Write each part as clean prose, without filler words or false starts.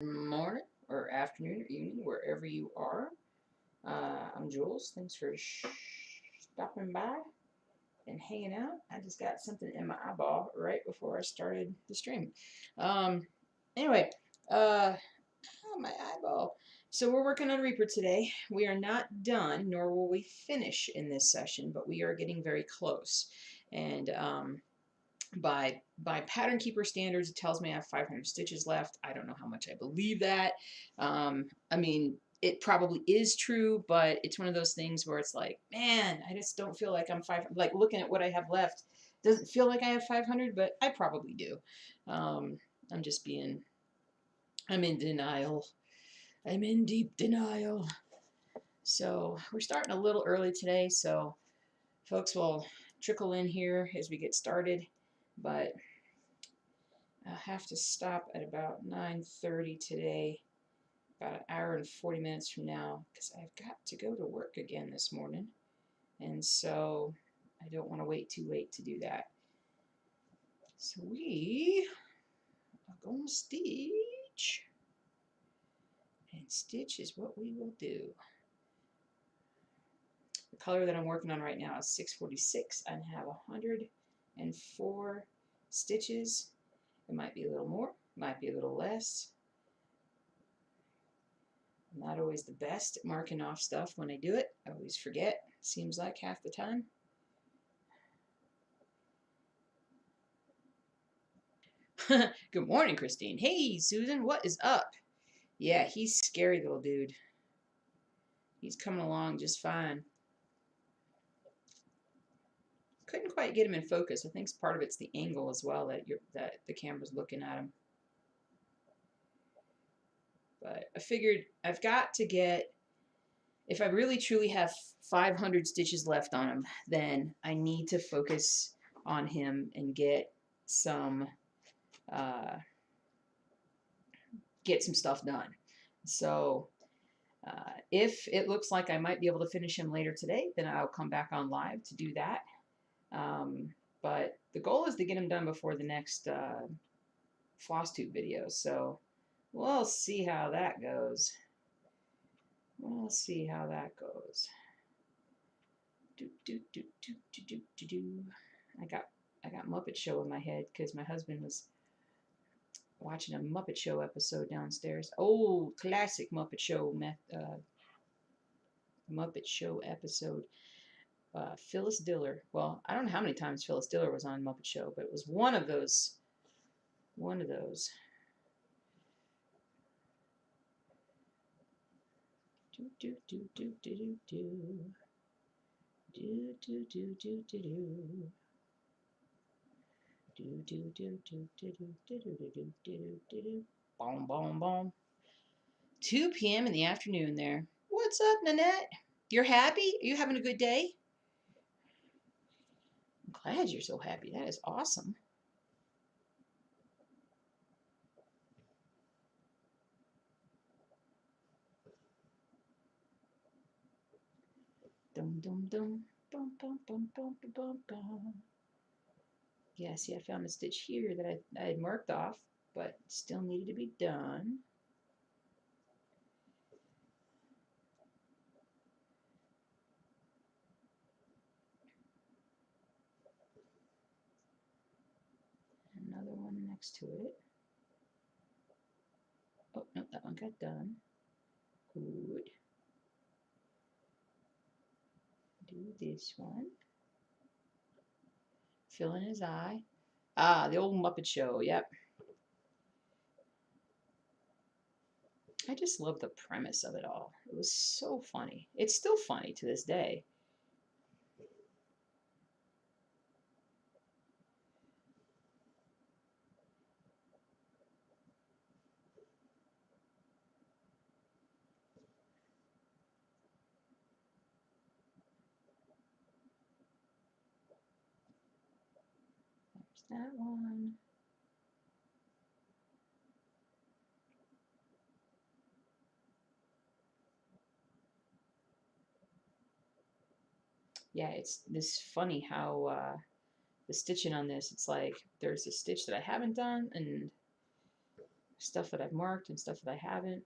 Morning or afternoon or evening, wherever you are. I'm Jules. Thanks for stopping by and hanging out. I just got something in my eyeball right before I started the stream. Um, anyway, my eyeball. So we're working on Reaper today. We are not done, nor will we finish in this session, but we are getting very close. And by pattern keeper standards, it tells me I have 500 stitches left. I don't know how much I believe that. I mean, it probably is true, but it's one of those things where it's like, man, I just don't feel like I'm like looking at what I have left. Doesn't feel like I have 500, but I probably do. I'm just being, I'm in denial. I'm in deep denial. So we're starting a little early today, so folks will trickle in here as we get started, but I'll have to stop at about 9:30 today, about an hour and 40 minutes from now, because I've got to go to work again this morning, and so I don't want to wait too late to do that. So we are going to stitch, and stitch is what we will do. The color that I'm working on right now is 646 and have 104 stitches. It might be a little more, might be a little less. I'm not always the best at marking off stuff when I do it. I always forget. Seems like half the time. Good morning, Christine. Hey, Susan, what is up? Yeah, he's scary little dude. He's coming along just fine. Couldn't quite get him in focus. I think part of it's the angle as well that the camera's looking at him. But I figured I've got to get, if I really truly have 500 stitches left on him, then I need to focus on him and get some stuff done. So if it looks like I might be able to finish him later today, then I'll come back on live to do that. But the goal is to get him done before the next floss tube video. So we'll see how that goes. We'll see how that goes. I got Muppet Show in my head because my husband was watching a Muppet Show episode downstairs. Old classic Muppet Show episode. Phyllis Diller. Well, I don't know how many times Phyllis Diller was on Muppet Show, but it was one of those. One of those. Do do do do do do do do do do do do. Do do do do do do do do do do do do. Boom boom boom. 2 p.m. in the afternoon there. What's up, Nanette? You're happy? Are you having a good day? I'm glad you're so happy. That is awesome. Dum dum dum. Bum bum bum bum bum bum. Yeah, see, I found a stitch here that I had marked off, but still needed to be done. Another one next to it. Oh, no, that one got done. Good. Do this one. Fill in his eye. Ah, the old Muppet Show, yep. I just love the premise of it all. It was so funny. It's still funny to this day. There's that one. Yeah, it's this funny how the stitching on this, it's like there's a stitch that I haven't done, and stuff that I've marked and stuff that I haven't.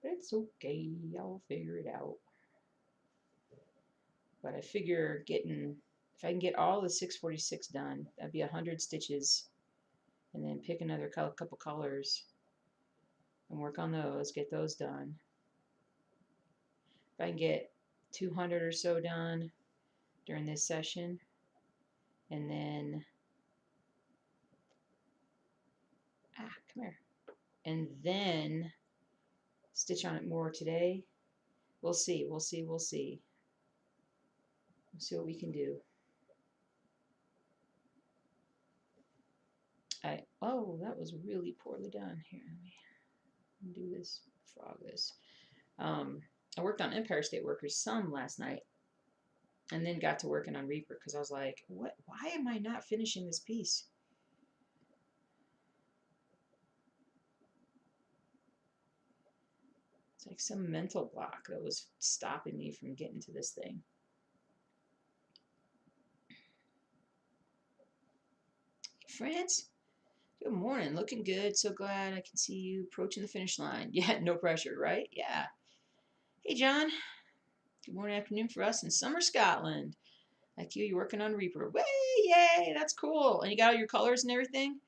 But it's okay. I'll figure it out. But I figure if I can get all the 646 done, that'd be 100 stitches, and then pick another couple colors and work on those, get those done. If I can get 200 or so done during this session, and then come here, and then stitch on it more today. We'll see. We'll see what we can do. Oh, that was really poorly done. Here, let me do this, frog this. I worked on Empire State Workers some last night, and then got to working on Reaper because I was like, what? Why am I not finishing this piece? It's like some mental block that was stopping me from getting to this thing. France, good morning. Looking good. So glad I can see you approaching the finish line. Yeah, no pressure, right? Yeah. Hey, John. Good morning, afternoon for us in summer Scotland. Like you, you're working on Reaper. Way, yay, that's cool. And you got all your colors and everything?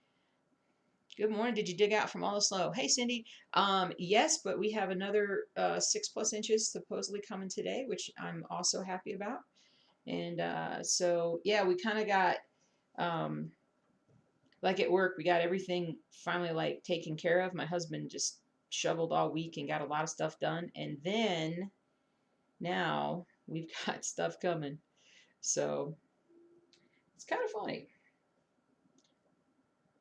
Good morning. Did you dig out from all the snow? Hey, Cindy. Yes, but we have another 6+ inches supposedly coming today, which I'm also happy about. And so, yeah, we kind of got, like at work, we got everything finally like taken care of. My husband just shoveled all week and got a lot of stuff done. And then now we've got stuff coming. So it's kind of funny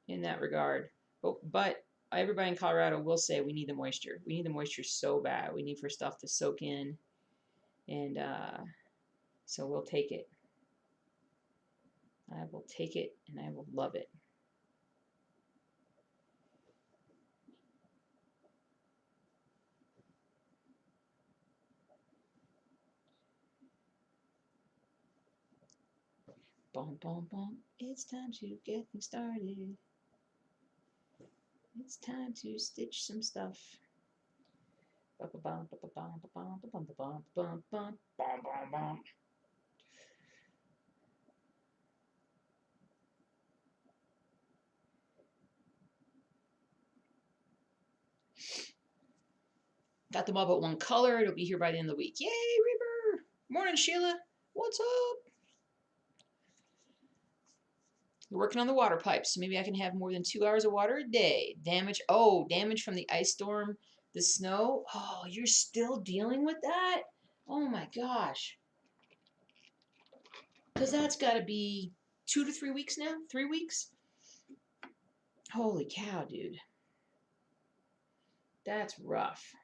in that regard. But everybody in Colorado will say we need the moisture. We need the moisture so bad. We need for stuff to soak in. And so we'll take it. I will take it and I will love it. Boom, boom, boom. It's time to get things started. It's time to stitch some stuff. Got them all but one color. It'll be here by the end of the week. Yay, Reaper! Morning, Sheila. What's up? We're working on the water pipes, so maybe I can have more than 2 hours of water a day. Damage. Oh, damage from the ice storm, the snow. Oh, you're still dealing with that? Oh my gosh. Because that's got to be 2 to 3 weeks now? 3 weeks? Holy cow, dude. That's rough.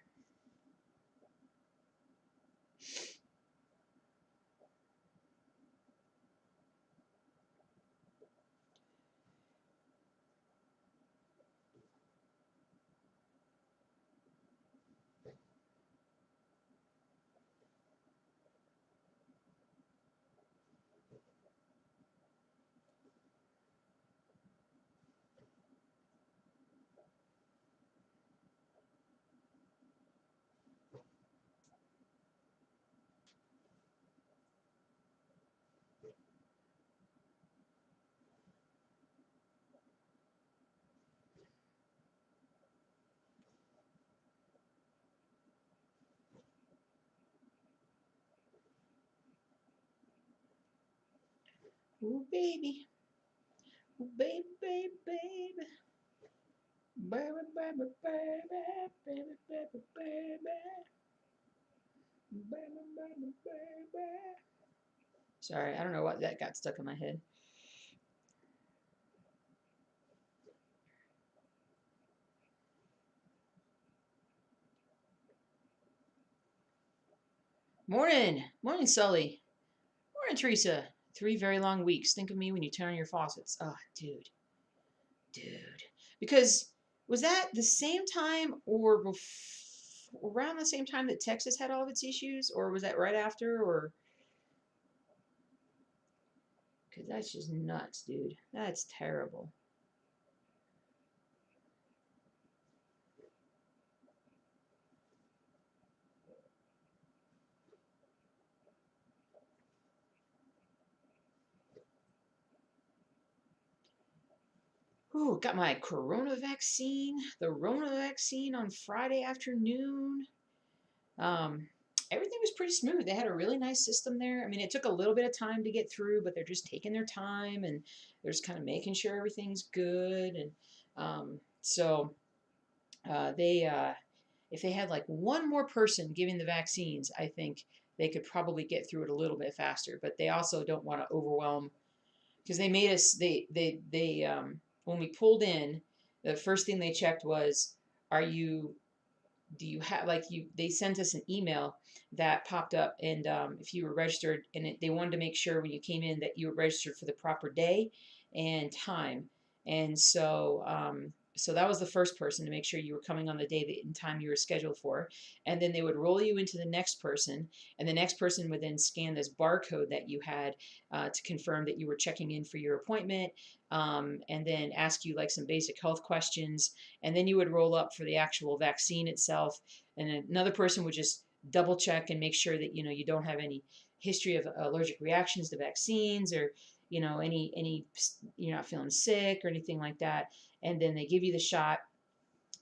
Ooh, baby. Ooh, baby, baby, baby. Baby, baby, baby, baby, baby, baby. Baby, baby, baby. Sorry, I don't know what that got stuck in my head. Morning. Morning, Sully. Morning, Teresa. 3 very long weeks. Think of me when you turn on your faucets. Oh, dude. Dude. Because was that the same time or around the same time that Texas had all of its issues? Or was that right after? Or because that's just nuts, dude. That's terrible. Ooh, got my corona vaccine, the Rona vaccine on Friday afternoon. Um, Everything was pretty smooth. They had a really nice system there. I mean, it took a little bit of time to get through, but they're just taking their time and they're just kind of making sure everything's good. And so they, if they had like one more person giving the vaccines, I think they could probably get through it a little bit faster. But they also don't want to overwhelm because they made us. They when we pulled in, the first thing they checked was, are you do you have like you they sent us an email that popped up and if you were registered and they wanted to make sure when you came in that you were registered for the proper day and time and so that was the first person to make sure you were coming on the day and time you were scheduled for, and then they would roll you into the next person, and the next person would then scan this barcode that you had to confirm that you were checking in for your appointment, and then ask you like some basic health questions, and then you would roll up for the actual vaccine itself, and another person would just double check and make sure that you don't have any history of allergic reactions to vaccines, or any you're not feeling sick or anything like that, and then they give you the shot.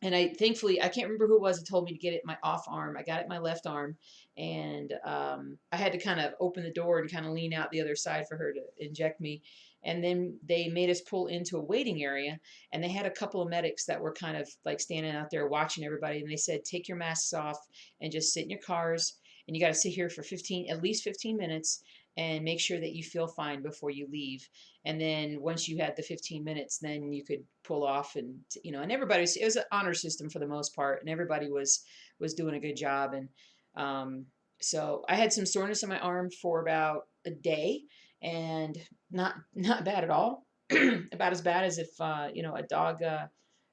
And I thankfully I can't remember who it was that told me to get it in my off arm. I got it in my left arm, and I had to kind of open the door and kind of lean out the other side for her to inject me. And then they made us pull into a waiting area, and they had a couple of medics that were kind of like standing out there watching everybody. And they said, take your masks off and just sit in your cars. And you got to sit here for at least 15 minutes and make sure that you feel fine before you leave. And then once you had the 15 minutes, then you could pull off, and and it was an honor system for the most part, and everybody was doing a good job. And um, so I had some soreness in my arm for about a day, and not bad at all. About as bad as if a dog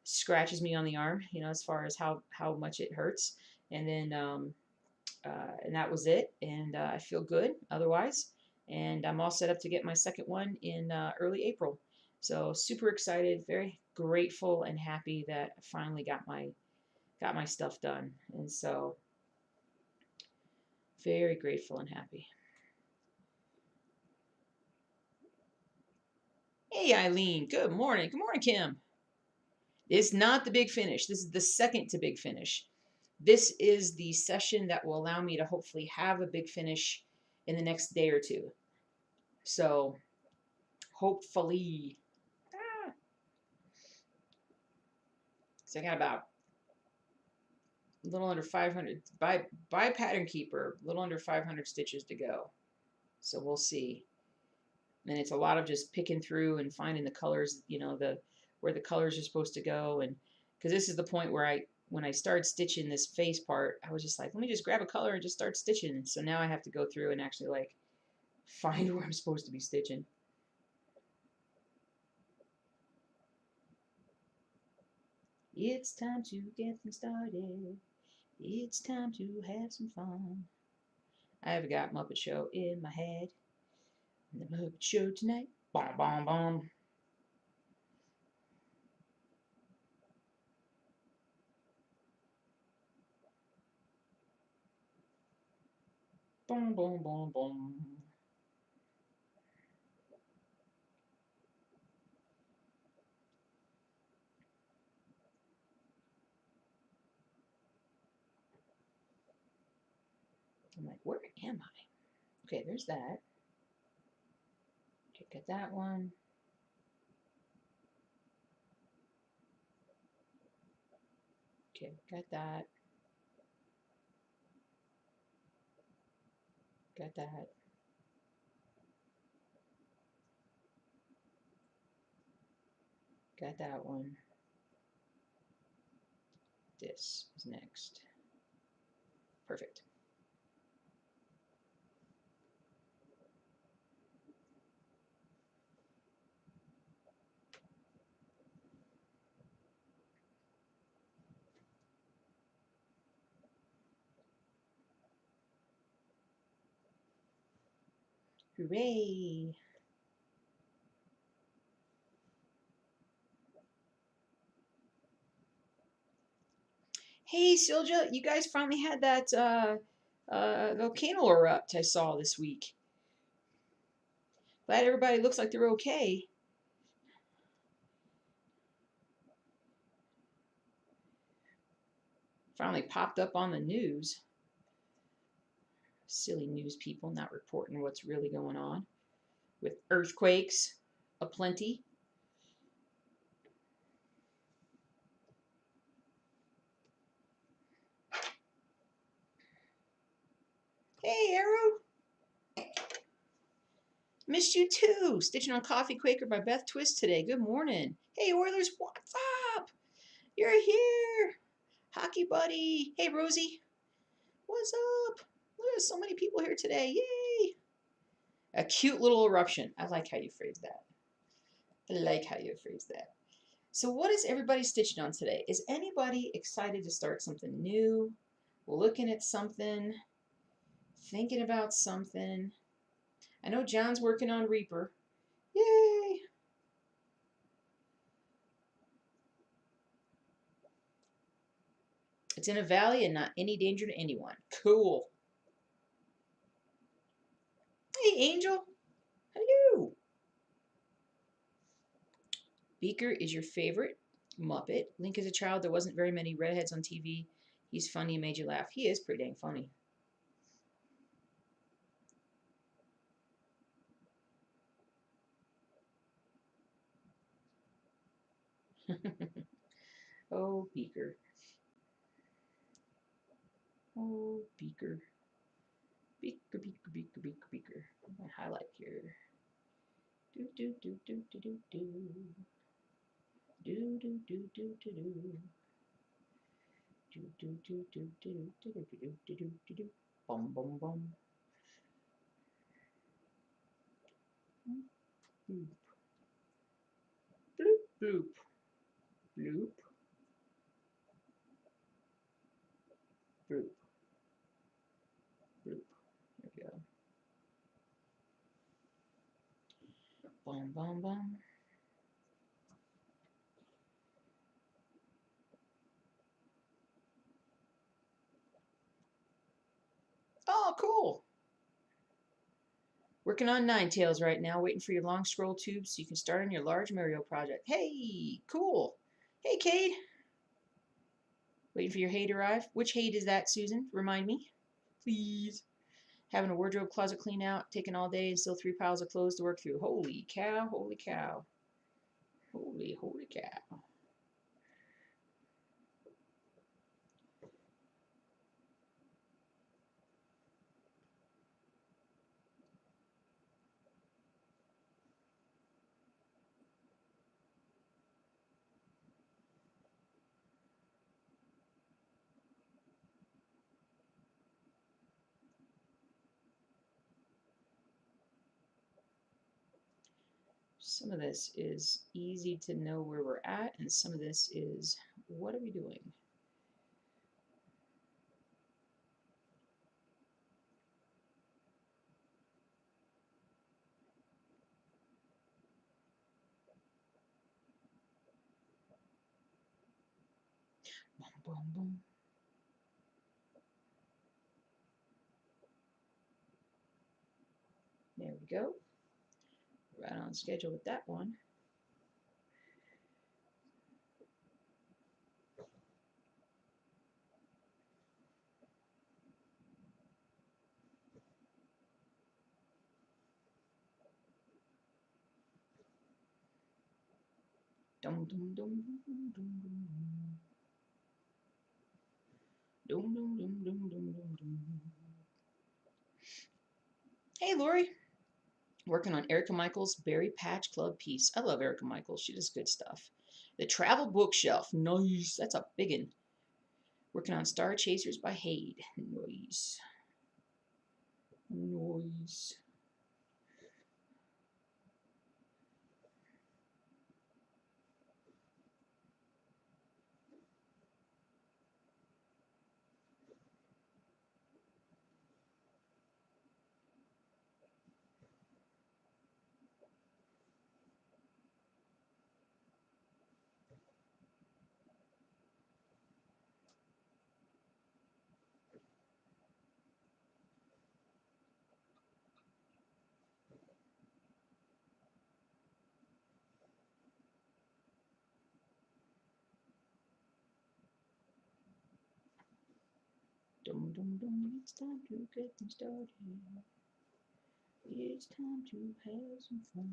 scratches me on the arm, as far as how much it hurts. And then and that was it. And I feel good otherwise. And I'm all set up to get my second one in early April. So super excited, very grateful and happy that I finally got my stuff done. And so very grateful and happy. Hey Eileen, good morning. Good morning, Kim. It's not the big finish. This is the second to big finish. This is the session that will allow me to hopefully have a big finish in the next day or two. So hopefully, so I got about a little under 500 by Pattern Keeper, a little under 500 stitches to go. So we'll see. And it's a lot of just picking through and finding the colors, where the colors are supposed to go. And because this is the point where when I started stitching this face part, I was just like, let me just grab a color and just start stitching. So now I have to go through and actually like find where I'm supposed to be stitching. It's time to get things started. It's time to have some fun. I've got Muppet Show in my head. The Muppet Show tonight. Bom, bom, bom. Boom, boom, boom, boom. I'm like, where am I? Okay, there's that. Okay, got that one. Okay, got that. Got that. Got that one. This is next. Perfect. Hooray! Hey, Silja, you guys finally had that volcano erupt I saw this week. Glad everybody looks like they're okay. Finally popped up on the news. Silly news people not reporting what's really going on with earthquakes aplenty. Hey, Arrow. Missed you too. Stitching on Coffee Quaker by Beth Twist today. Good morning. Hey, Oilers, what's up? You're here. Hockey buddy. Hey, Rosie. What's up? Look, there's so many people here today. Yay. A cute little eruption. I like how you phrase that. I like how you phrase that. So what is everybody stitching on today? Is anybody excited to start something new? Looking at something? Thinking about something? I know John's working on Reaper. Yay! It's in a valley and not any danger to anyone. Cool. Hey, Angel. Hello. Beaker is your favorite Muppet. Link as a child, there wasn't very many redheads on TV. He's funny and made you laugh. He is pretty dang funny. Oh, Beaker. Oh, Beaker. Beaker, Beaker, Beaker, Beaker, Beaker. My highlight here. Do, do, do, do, do, do, do. Do, do, do, do, do, do. Do, do, do, do, do, do, do, do, do, do, do, do. Bum, bum, bum. Bloop. Bloop, bloop. Bloop. Bloop. Bloop. There we go. Bum, bum, bum. Oh, cool. Working on Ninetales right now, waiting for your long scroll tube so you can start on your large Mario project. Hey, cool. Hey, Cade. Waiting for your hay to arrive. Which hay is that, Susan? Remind me. Please. Having a wardrobe closet clean out, taking all day, and still 3 piles of clothes to work through. Holy cow, holy cow. Holy, holy cow. Some of this is easy to know where we're at, and some of this is, what are we doing? Boom, boom, boom. There we go. Right on schedule with that one. Dum dum dum dum dum dum. Dum dum dum dum dum dum dum. Hey, Lori. Working on Erica Michaels' Berry Patch Club piece. I love Erica Michaels. She does good stuff. The Travel Bookshelf. Nice. That's a big one. Working on Star Chasers by Hade. Nice. Nice. Dum dum dum. It's time to get them started. It's time to have some fun.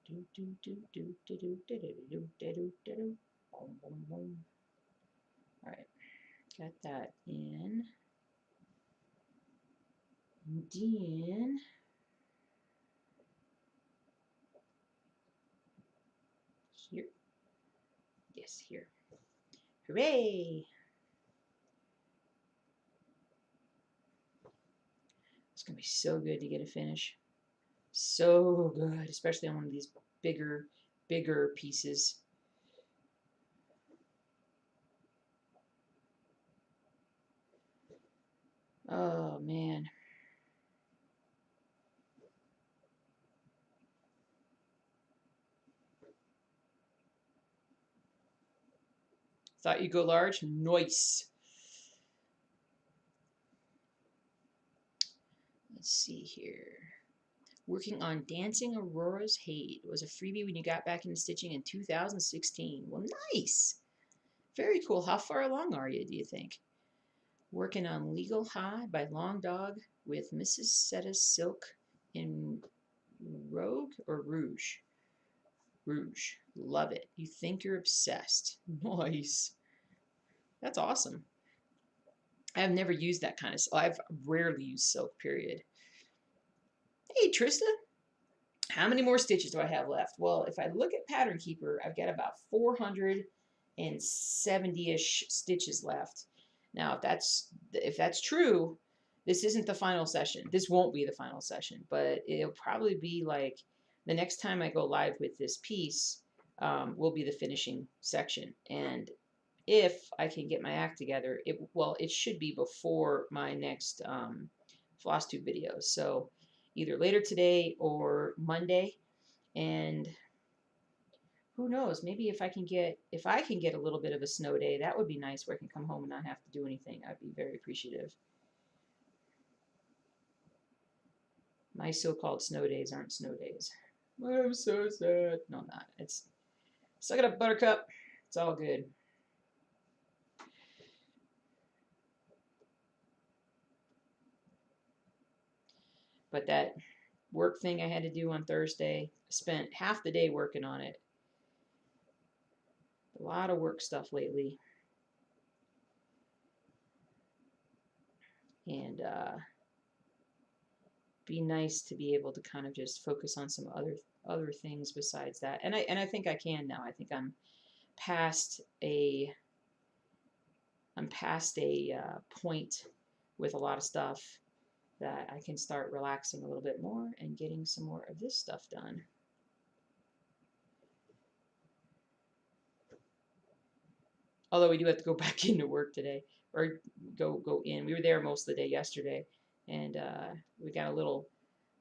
Do do do do do do do do do do do do. Boom boom boom. All right, got that in. And then here, yes, here. Hooray! It's gonna be so good to get a finish. So good, especially on one of these bigger pieces. Oh man. Thought you'd go large? Nice. Let's see here. Working on Dancing Aurora's Hate was a freebie when you got back into stitching in 2016. Well, nice. Very cool. How far along are you, do you think? Working on Legal High by Long Dog with Mrs. Setta Silk in Rogue or Rouge? Rouge. Love it. You think you're obsessed. Nice. That's awesome. I've never used that kind of silk. I've rarely used silk, period. Hey, Trista. How many more stitches do I have left? Well, if I look at Pattern Keeper, I've got about 470-ish stitches left. Now, if that's true, this isn't the final session. This won't be the final session, but it'll probably be like the next time I go live with this piece will be the finishing section. And if I can get my act together, it should be before my next floss tube video. So either later today or Monday. And who knows, maybe if I can get a little bit of a snow day, that would be nice, where I can come home and not have to do anything. I'd be very appreciative. My so-called snow days aren't snow days. I'm so sad. No, I'm not. It's suck it up, Buttercup. It's all good. But that work thing I had to do on Thursday, spent half the day working on it. A lot of work stuff lately. And be nice to be able to kind of just focus on some other things besides that. And I think I can now. I think I'm past a point with a lot of stuff that I can start relaxing a little bit more and getting some more of this stuff done. Although we do have to go back into work today, or go in. We were there most of the day yesterday, and we got a little.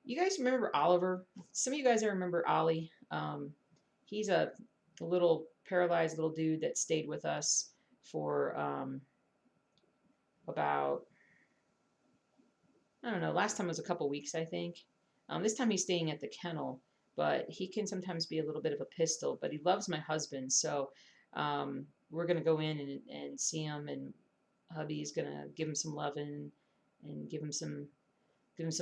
You guys remember Oliver? Some of you guys remember Ollie. He's a little paralyzed little dude that stayed with us for about, I don't know, last time was a couple weeks, I think. This time he's staying at the kennel, but he can sometimes be a little bit of a pistol, but he loves my husband, so we're going to go in and see him, and hubby's going to give him some loving and give him some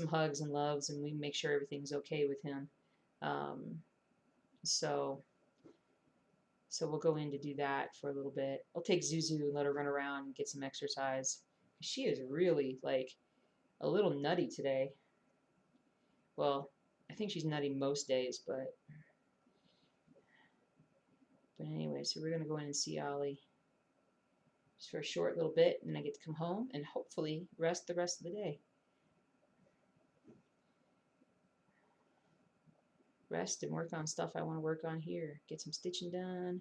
hugs and loves, and we make sure everything's okay with him. So we'll go in to do that for a little bit. I'll take Zuzu and let her run around and get some exercise. She is really like a little nutty today. Well, I think she's nutty most days, but anyway, so we're gonna go in and see Ollie just for a short little bit, and I get to come home and hopefully rest the rest of the day. Rest and work on stuff I want to work on here. Get some stitching done.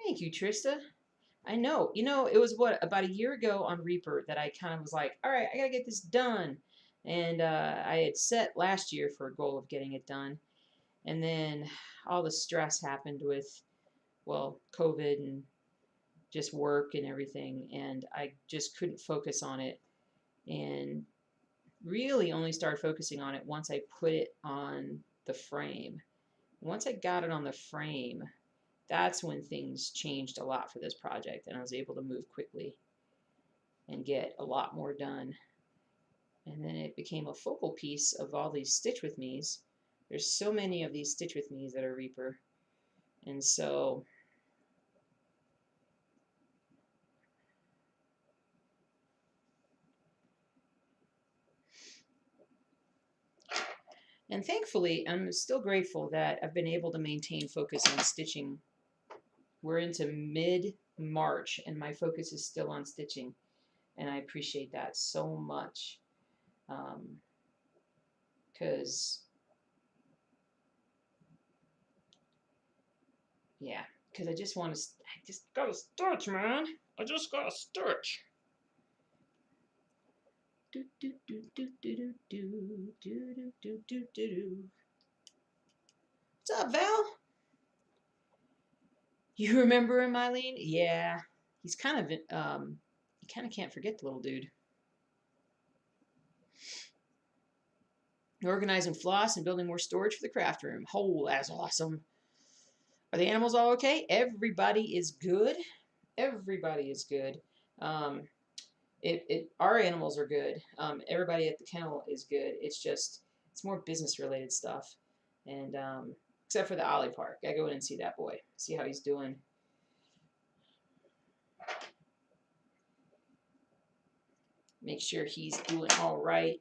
Thank you, Trista. I know. You know, it was about a year ago on Reaper that I kind of was like, all right, I gotta get this done. And I had set last year for a goal of getting it done. And then all the stress happened with, well, COVID and just work and everything. And I just couldn't focus on it. And really only started focusing on it once I put it on the frame. Once I got it on the frame, that's when things changed a lot for this project, and I was able to move quickly and get a lot more done. And then it became a focal piece of all these Stitch With Me's. There's so many of these Stitch With Me's that are Reaper. And so and thankfully, I'm still grateful that I've been able to maintain focus on stitching. We're into mid-March and my focus is still on stitching, and I appreciate that so much. Because yeah, because I just want to, I just gotta stitch, man. I just gotta stitch. Do do do do do do do do do do do do. What's up, Val? You remember him, Eileen? Yeah, he's kind of you kind of can't forget the little dude. Organizing floss and building more storage for the craft room. Oh, that's awesome. Are the animals all okay? Everybody is good. Everybody is good. Um, our animals are good. Everybody at the kennel is good. It's just, it's more business related stuff. And except for the Ollie Park. I go in and see that boy, see how he's doing. Make sure he's doing all right.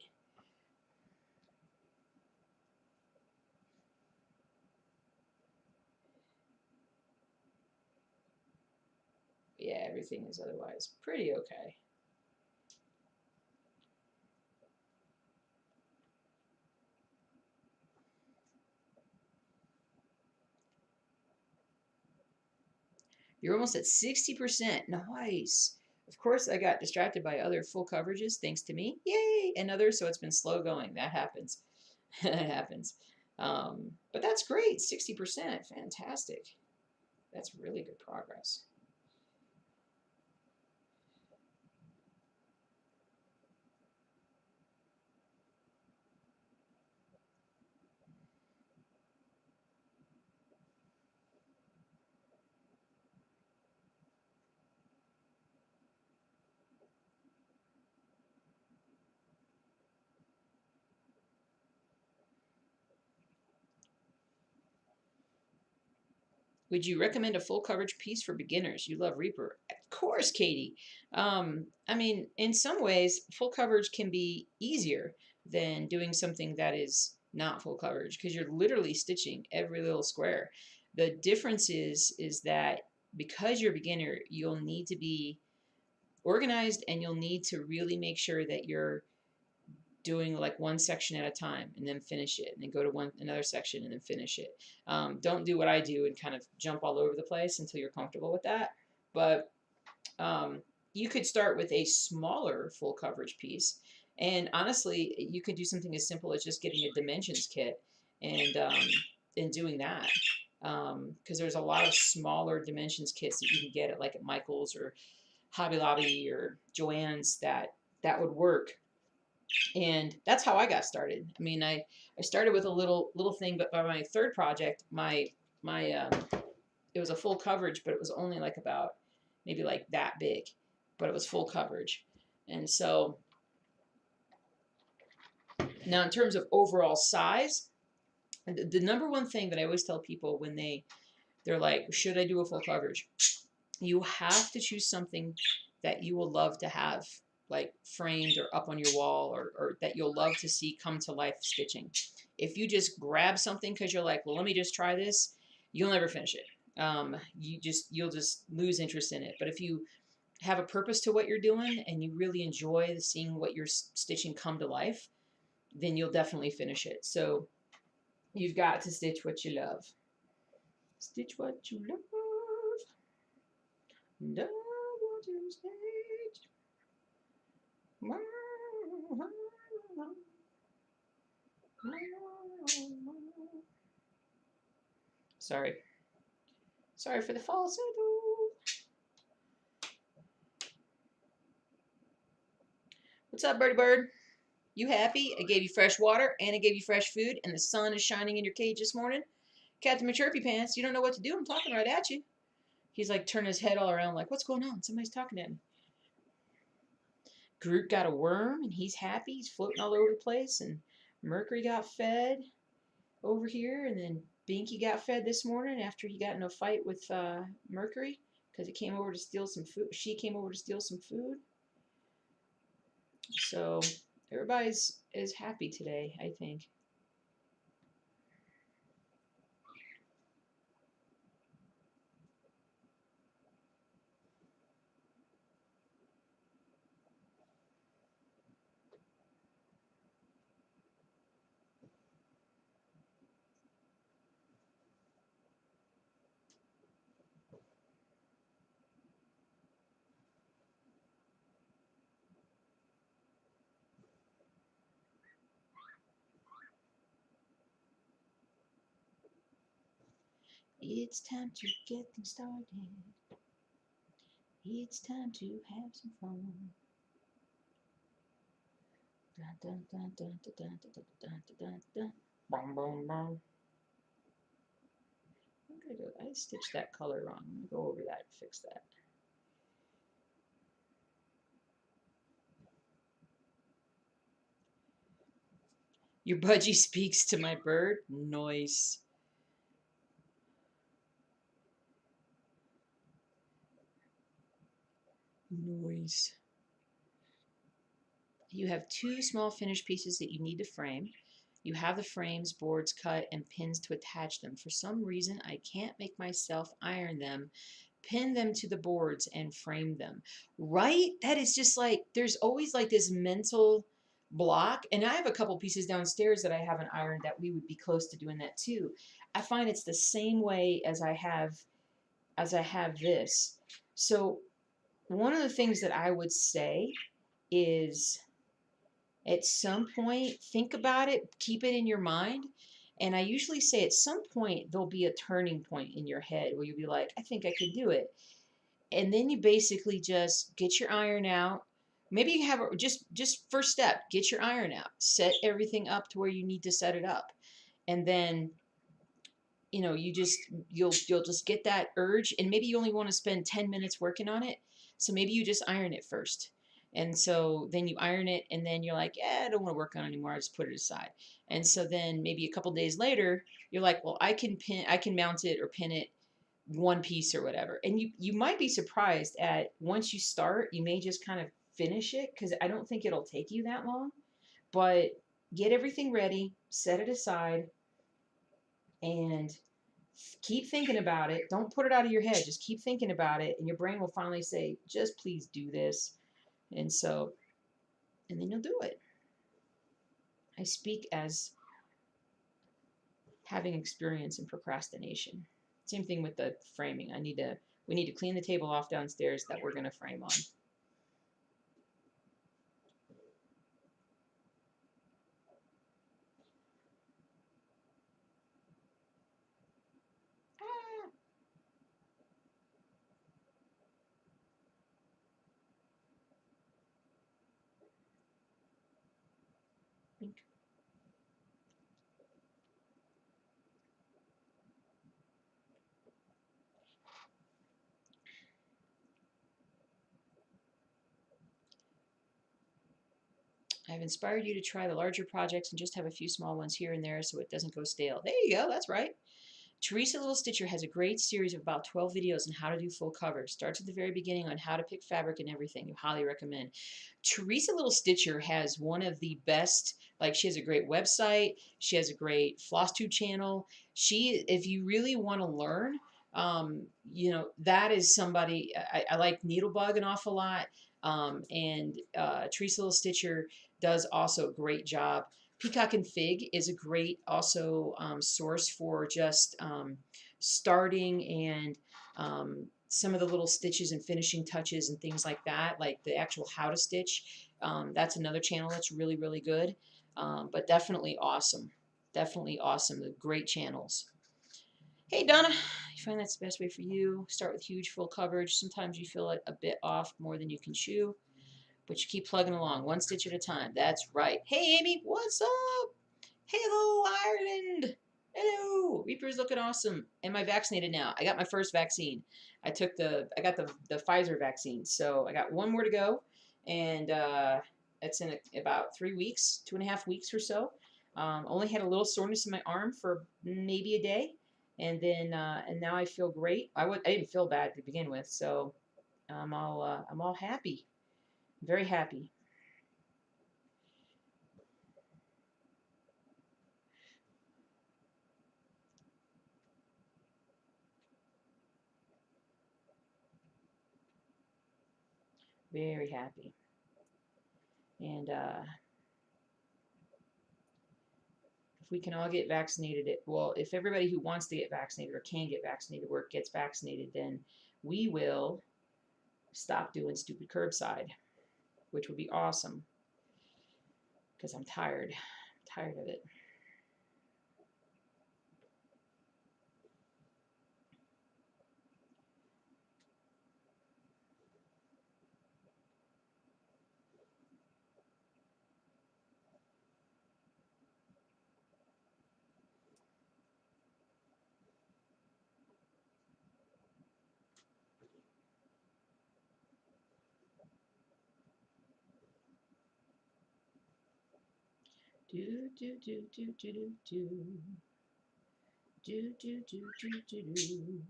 Yeah, everything is otherwise pretty okay. You're almost at 60%. Nice. Of course, I got distracted by other full coverages thanks to me. Yay! And others, so it's been slow going. That happens. That happens. But that's great. 60%. Fantastic. That's really good progress. Would you recommend a full coverage piece for beginners? You love Reaper. Of course, Katie. I mean, in some ways, full coverage can be easier than doing something that is not full coverage because you're literally stitching every little square. The difference is that because you're a beginner, you'll need to be organized and you'll need to really make sure that you're doing like one section at a time and then finish it and then go to another section and then finish it. Don't do what I do and kind of jump all over the place until you're comfortable with that. But you could start with a smaller full coverage piece, and honestly you could do something as simple as just getting a dimensions kit and doing that, because there's a lot of smaller dimensions kits that you can get at Michael's or Hobby Lobby or Joann's that would work. And that's how I got started. I mean, I started with a little thing, but by my third project, my it was a full coverage, but it was only like about maybe like that big, but it was full coverage. And so now in terms of overall size, the number one thing that I always tell people when they're like, should I do a full coverage? You have to choose something that you will love to have like framed or up on your wall, or that you'll love to see come to life stitching. If you just grab something because you're like, well, let me just try this, you'll never finish it. You'll just lose interest in it. But if you have a purpose to what you're doing and you really enjoy seeing what you're stitching come to life, then you'll definitely finish it. So you've got to stitch what you love. Stitch what you love. Love what you stitch. Sorry. Sorry for the falsetto. What's up, birdie bird? You happy? I gave you fresh water and I gave you fresh food and the sun is shining in your cage this morning. Captain McChirpy Pants, you don't know what to do. I'm talking right at you. He's like turning his head all around like, what's going on? Somebody's talking at me. Groot got a worm and he's happy. He's floating all over the place. And Mercury got fed over here. And then Binky got fed this morning after he got in a fight with Mercury because he came over to steal some food. She came over to steal some food. So everybody's is happy today, I think. It's time to get things started. It's time to have some fun. Dun, dun, dun, dun, dun, dun, dun, dun, dun, dun, dun. Boom, boom, boom. I'm gonna go. I stitched that color wrong. I'm gonna go over that and fix that. Your budgie speaks to my bird. Noise. Noise. You have 2 small finished pieces that you need to frame. You have the frames, boards cut, and pins to attach them. For some reason, I can't make myself iron them, pin them to the boards, and frame them. Right? That is just like, there's always like this mental block. And I have a couple pieces downstairs that I haven't ironed that we would be close to doing that too. I find it's the same way as I have this. So one of the things that I would say is at some point, think about it, keep it in your mind. And I usually say at some point, there'll be a turning point in your head where you'll be like, I think I could do it. And then you basically just get your iron out. Maybe you have just first step, get your iron out, set everything up to where you need to set it up. And then you'll just get that urge, and maybe you only want to spend 10 minutes working on it, so maybe you just iron it first. And so then you iron it, and then you're like, I don't want to work on it anymore, I just put it aside. And so then maybe a couple days later you're like, well, I can mount it or pin it one piece or whatever. And you might be surprised at, once you start, you may just kind of finish it, because I don't think it'll take you that long. But get everything ready, set it aside, and keep thinking about it. Don't put it out of your head. Just keep thinking about it, and your brain will finally say, just please do this. And then you'll do it. I speak as having experience in procrastination. Same thing with the framing. We need to clean the table off downstairs that we're going to frame on. I've inspired you to try the larger projects and just have a few small ones here and there so it doesn't go stale. There you go, that's right. Teresa Little Stitcher has a great series of about 12 videos on how to do full covers. Starts at the very beginning on how to pick fabric and everything. You highly recommend. Teresa Little Stitcher has one of the best, like, she has a great website. She has a great floss tube channel. If you really want to learn, that is somebody, I like Needlebug an awful lot. And Teresa Little Stitcher does also a great job. Peacock and Fig is a great also source for just starting, and some of the little stitches and finishing touches and things like that, like the actual how to stitch. That's another channel that's really, really good, but definitely awesome. Definitely awesome. The great channels. Hey, Donna, you find that's the best way for you? Start with huge full coverage. Sometimes you feel it a bit off more than you can chew, but you keep plugging along, one stitch at a time. That's right. Hey, Amy, what's up? Hello, Ireland. Hello, Reaper's looking awesome. Am I vaccinated now? I got my first vaccine. I got the Pfizer vaccine. So I got one more to go, and it's in about 3 weeks, 2.5 weeks or so. Only had a little soreness in my arm for maybe a day, and then and now I feel great. I didn't feel bad to begin with, so I'm all happy, very happy. Very happy. And if we can all get vaccinated, well, if everybody who wants to get vaccinated or can get vaccinated or gets vaccinated, then we will stop doing stupid curbside, which would be awesome because I'm tired. I'm tired of it. Do do do do do do do do do do do do.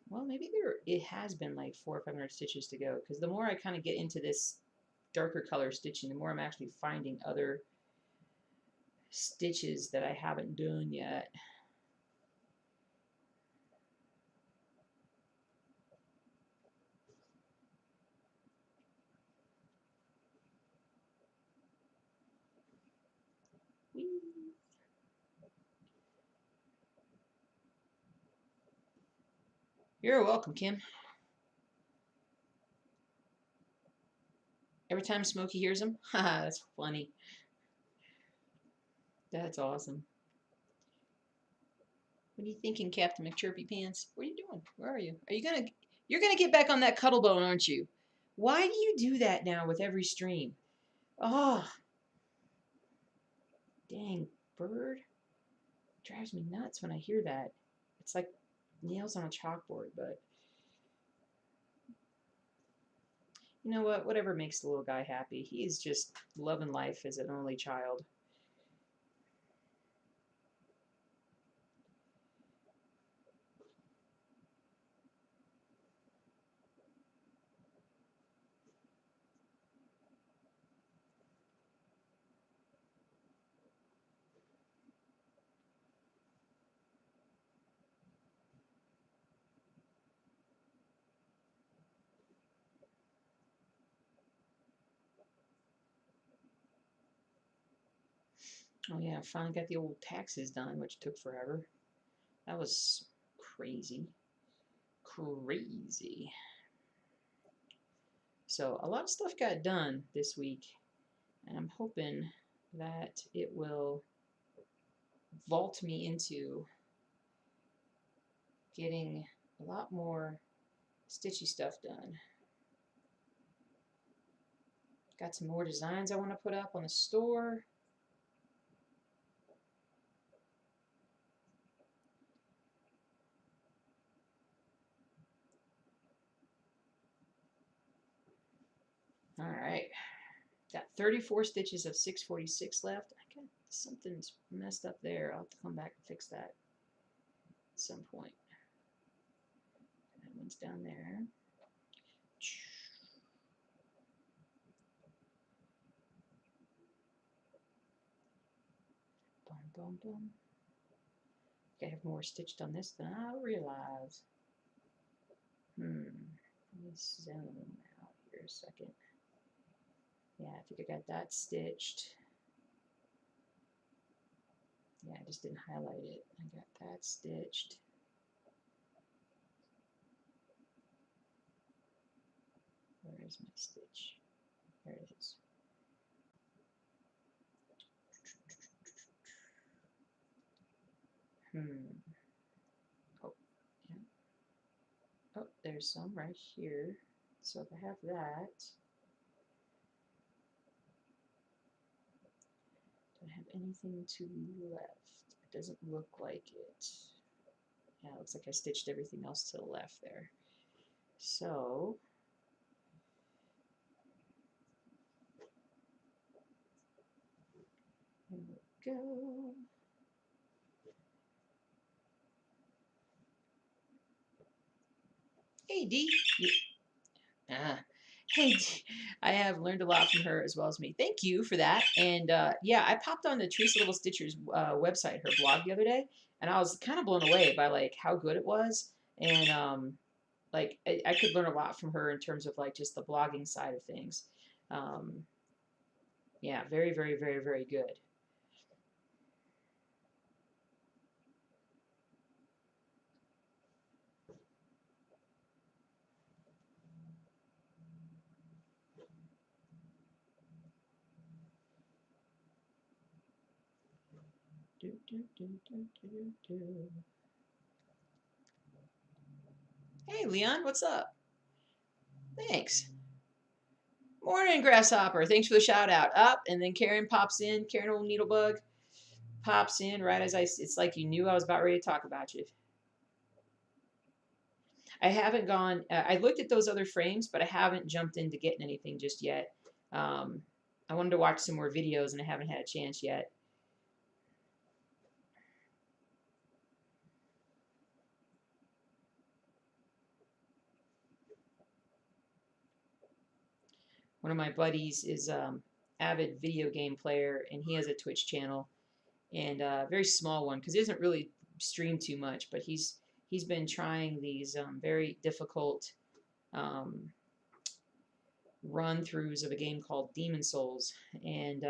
Well, maybe it has been like 400 or 500 stitches to go because the more I kind of get into this darker color stitching, the more I'm actually finding other stitches that I haven't done yet. Whee! You're welcome, Kim. Every time Smokey hears him, haha, that's funny. That's awesome. What are you thinking, Captain McChirpy Pants? What are you doing? Where are you? You're gonna get back on that cuddle bone, aren't you? Why do you do that now with every stream? Oh, dang, bird. It drives me nuts when I hear that. It's like nails on a chalkboard, but you know what? Whatever makes the little guy happy. He's just loving life as an only child. Oh yeah, I finally got the old taxes done, which took forever. That was crazy. Crazy. So a lot of stuff got done this week, and I'm hoping that it will vault me into getting a lot more stitchy stuff done. Got some more designs I want to put up on the store. All right, got 34 stitches of 646 left. I got something's messed up there. I'll have to come back and fix that at some point. That one's down there. Boom, boom, boom. I have more stitched on this than I realize. Let me zoom out here a second. Yeah, I think I got that stitched. Yeah, I just didn't highlight it. I got that stitched. Where is my stitch? There it is. Oh, yeah. Oh, there's some right here. So if I have that, do I have anything to the left? It doesn't look like it. Yeah, it looks like I stitched everything else to the left there. So, here we go. Hey, Dee. Ah. Hey, I have learned a lot from her as well as me. Thank you for that. And yeah, I popped on the Teresa Little Stitcher's website, her blog the other day, and I was kind of blown away by like how good it was. And like I could learn a lot from her in terms of like just the blogging side of things. Um, yeah, very, very, very, very good. Do, do, do, do, do, do. Hey, Leon, what's up? Thanks. Morning, Grasshopper. Thanks for the shout out. Up, and then Karen pops in. Karen Old Needlebug pops in right as it's like you knew I was about ready to talk about you. I haven't gone, I looked at those other frames, but I haven't jumped into getting anything just yet. I wanted to watch some more videos and I haven't had a chance yet. One of my buddies is avid video game player, and he has a Twitch channel, and a very small one because he doesn't really stream too much. But he's been trying these very difficult run throughs of a game called Demon Souls, and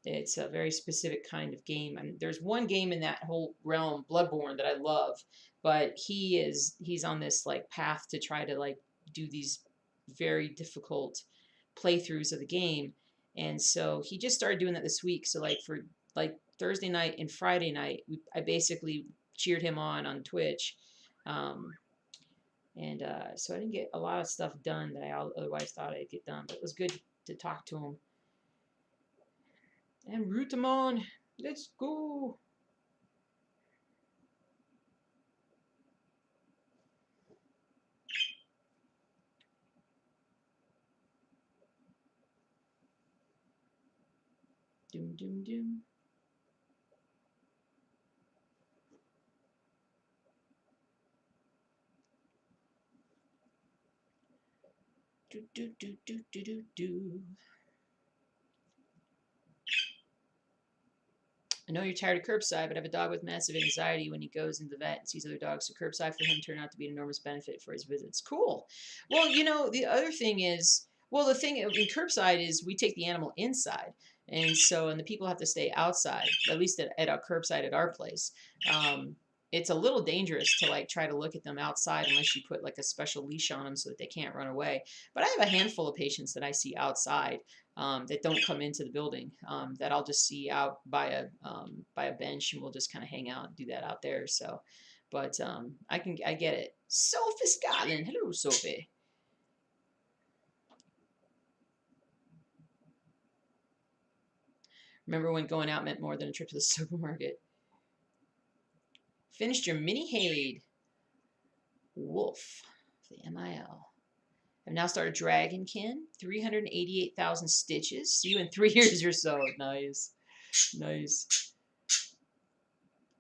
it's a very specific kind of game. And there's one game in that whole realm, Bloodborne, that I love, but he's on this like path to try to like do these very difficult playthroughs of the game. And so he just started doing that this week. So like for like Thursday night and Friday night, I basically cheered him on Twitch. Um, and so I didn't get a lot of stuff done that I otherwise thought I'd get done. But it was good to talk to him. And Rutamon, let's go. Doom, doom, doom. Do, do, do, do, do, do, do. I know you're tired of curbside, but I have a dog with massive anxiety when he goes into the vet and sees other dogs. So curbside for him turned out to be an enormous benefit for his visits. Cool. Well, you know, the other thing is, well, the thing in curbside is we take the animal inside. And so, and the people have to stay outside, at least at our curbside at our place. It's a little dangerous to like try to look at them outside unless you put like a special leash on them so that they can't run away. But I have a handful of patients that I see outside that don't come into the building that I'll just see out by a bench, and we'll just kind of hang out and do that out there. So, but I get it. Sophie Scotland, hello Sophie. Remember when going out meant more than a trip to the supermarket? Finished your mini Haleyed Wolf, the MIL. I've now started Dragonkin, 388,000 stitches. See you in 3 years or so. Nice. Nice.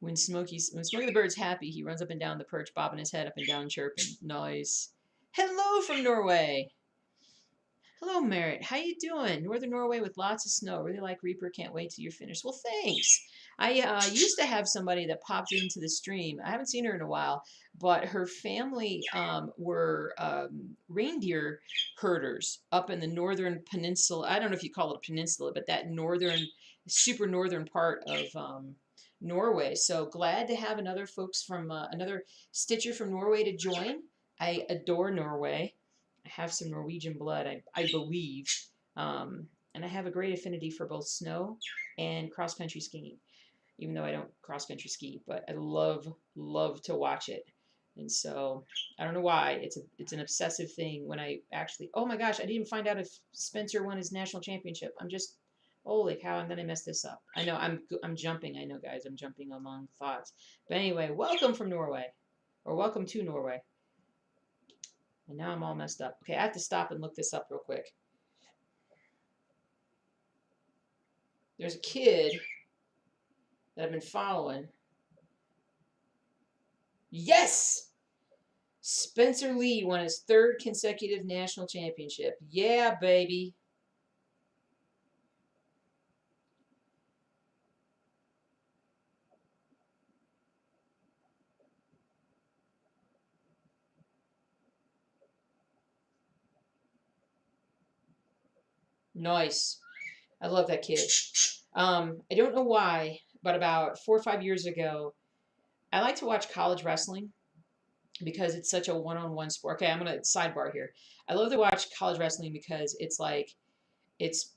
When Smokey the Bird's happy, he runs up and down the perch, bobbing his head up and down, chirping. Nice. Hello from Norway. Hello, Merritt. How you doing? Northern Norway with lots of snow. Really like Reaper. Can't wait till you're finished. Well, thanks. I used to have somebody that popped into the stream. I haven't seen her in a while, but her family were reindeer herders up in the northern peninsula. I don't know if you call it a peninsula, but that northern, super northern part of Norway. So glad to have another folks from another Stitcher from Norway to join. I adore Norway. I have some Norwegian blood, I believe. And I have a great affinity for both snow and cross-country skiing, even though I don't cross-country ski, but I love to watch it. And so I don't know why. It's an obsessive thing when I actually, oh my gosh, I didn't even find out if Spencer won his national championship. Holy cow, and then I messed this up. I know, I'm jumping. I know, guys, I'm jumping among thoughts. But anyway, welcome from Norway. Or welcome to Norway. And now I'm all messed up. Okay, I have to stop and look this up real quick. There's a kid that I've been following. Yes! Spencer Lee won his 3rd consecutive national championship. Yeah, baby. Nice. I love that kid. I don't know why, but about 4 or 5 years ago, I like to watch college wrestling because it's such a one-on-one sport. Okay, I'm gonna sidebar here. I love to watch college wrestling because it's like it's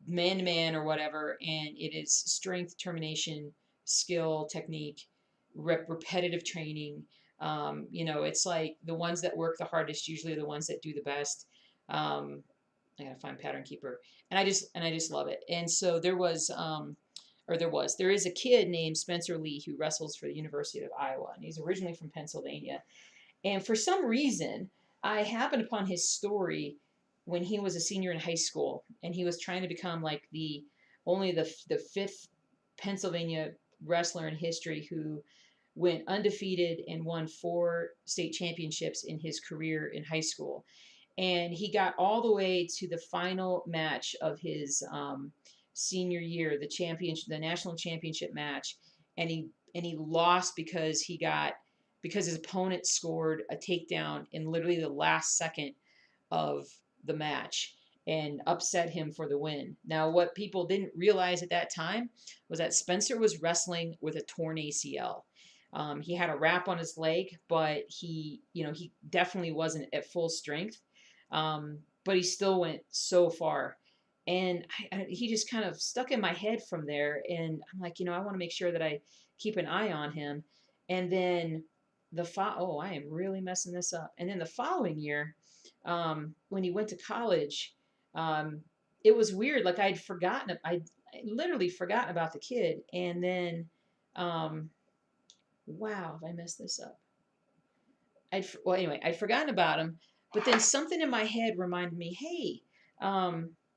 man to man or whatever, and it is strength, determination, skill, technique, repetitive training. It's like the ones that work the hardest usually are the ones that do the best. I gotta find Pattern Keeper, and I just love it. And so there is a kid named Spencer Lee who wrestles for the University of Iowa, and he's originally from Pennsylvania. And for some reason, I happened upon his story when he was a senior in high school, and he was trying to become like the 5th Pennsylvania wrestler in history who went undefeated and won 4 state championships in his career in high school. And he got all the way to the final match of his senior year, the national championship match, and he lost because his opponent scored a takedown in literally the last second of the match and upset him for the win. Now, what people didn't realize at that time was that Spencer was wrestling with a torn ACL. He had a wrap on his leg, but he definitely wasn't at full strength. But he still went so far. And he just kind of stuck in my head from there. And I'm like, I want to make sure that I keep an eye on him. And then I am really messing this up. And then the following year, when he went to college, it was weird. Like I'd literally forgotten about the kid. And then, wow, have I messed this up? I'd forgotten about him, but then something in my head reminded me, hey,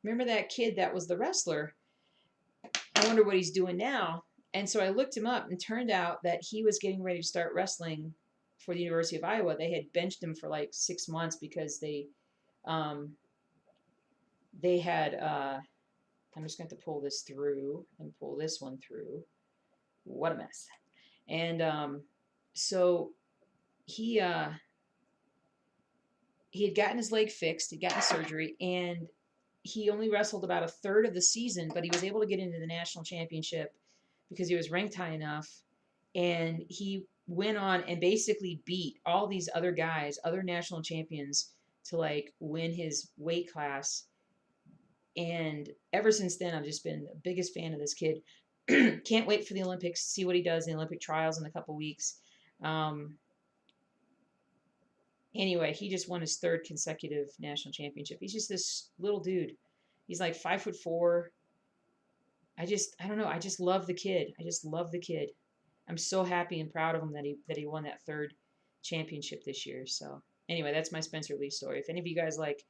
remember that kid that was the wrestler? I wonder what he's doing now. And so I looked him up, and turned out that he was getting ready to start wrestling for the University of Iowa. They had benched him for like 6 months because they had. I'm just going to pull this through and pull this one through. What a mess! And so he had gotten his leg fixed, he'd gotten surgery, and he only wrestled about a third of the season, but he was able to get into the national championship because he was ranked high enough. And he went on and basically beat all these other guys, other national champions, to like win his weight class. And ever since then, I've just been the biggest fan of this kid. Can't wait for the Olympics, see what he does in the Olympic trials in a couple weeks. Anyway, he just won his 3rd consecutive national championship. He's just this little dude. He's like 5'4". I don't know. I just love the kid. I just love the kid. I'm so happy and proud of him that he won that 3rd championship this year. So anyway, that's my Spencer Lee story. If any of you guys like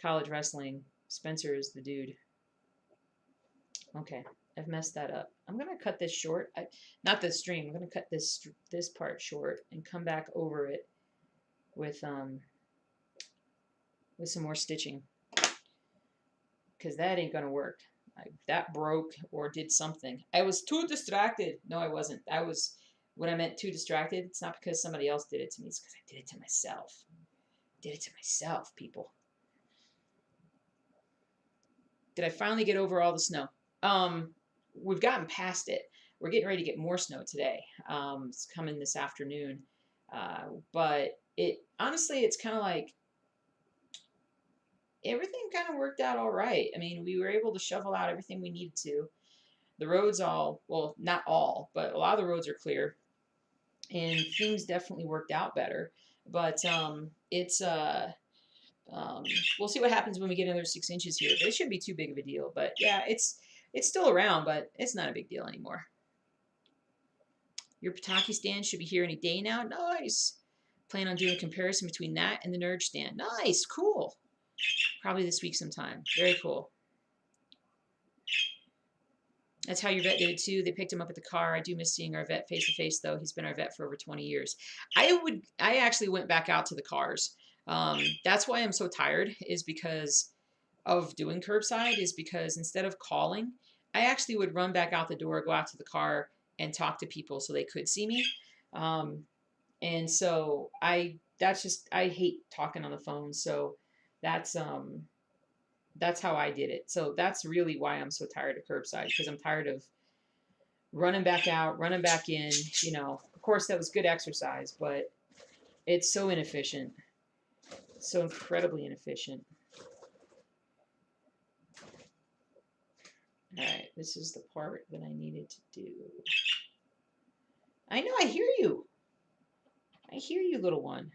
college wrestling, Spencer is the dude. Okay, I've messed that up. I'm gonna cut this short. Not the stream. I'm gonna cut this part short and come back over it with some more stitching, because that ain't gonna work. That broke or did something. I was too distracted. No, I wasn't. When I meant too distracted, it's not because somebody else did it to me. It's because I did it to myself. Did it to myself, people. Did I finally get over all the snow? We've gotten past it. We're getting ready to get more snow today. It's coming this afternoon. But honestly, it's kind of like everything kind of worked out all right. I mean, we were able to shovel out everything we needed to. The roads well, not all, but a lot of the roads are clear, and things definitely worked out better. But we'll see what happens when we get another 6 inches here. But it shouldn't be too big of a deal. But yeah, It's still around, but it's not a big deal anymore. Your Pataki stand should be here any day now. Nice. Plan on doing a comparison between that and the Nerd stand. Nice. Cool. Probably this week sometime. Very cool. That's how your vet did it too. They picked him up at the car. I do miss seeing our vet face to face though. He's been our vet for over 20 years. I actually went back out to the cars. That's why I'm so tired, is because of doing curbside, is because instead of calling, I actually would run back out the door, go out to the car and talk to people so they could see me. And so I hate talking on the phone. So that's how I did it. So that's really why I'm so tired of curbside, because I'm tired of running back out, running back in. You know, of course that was good exercise, but it's so inefficient, so incredibly inefficient. All right, this is the part that I needed to do. I know, I hear you. I hear you, little one.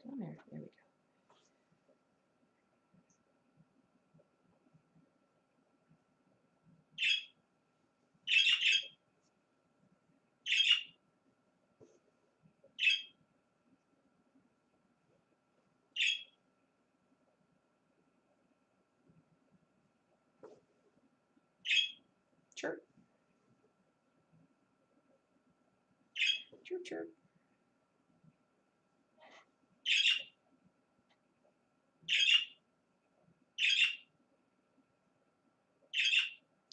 Come here. There we go. Chirp. Chirp, chirp.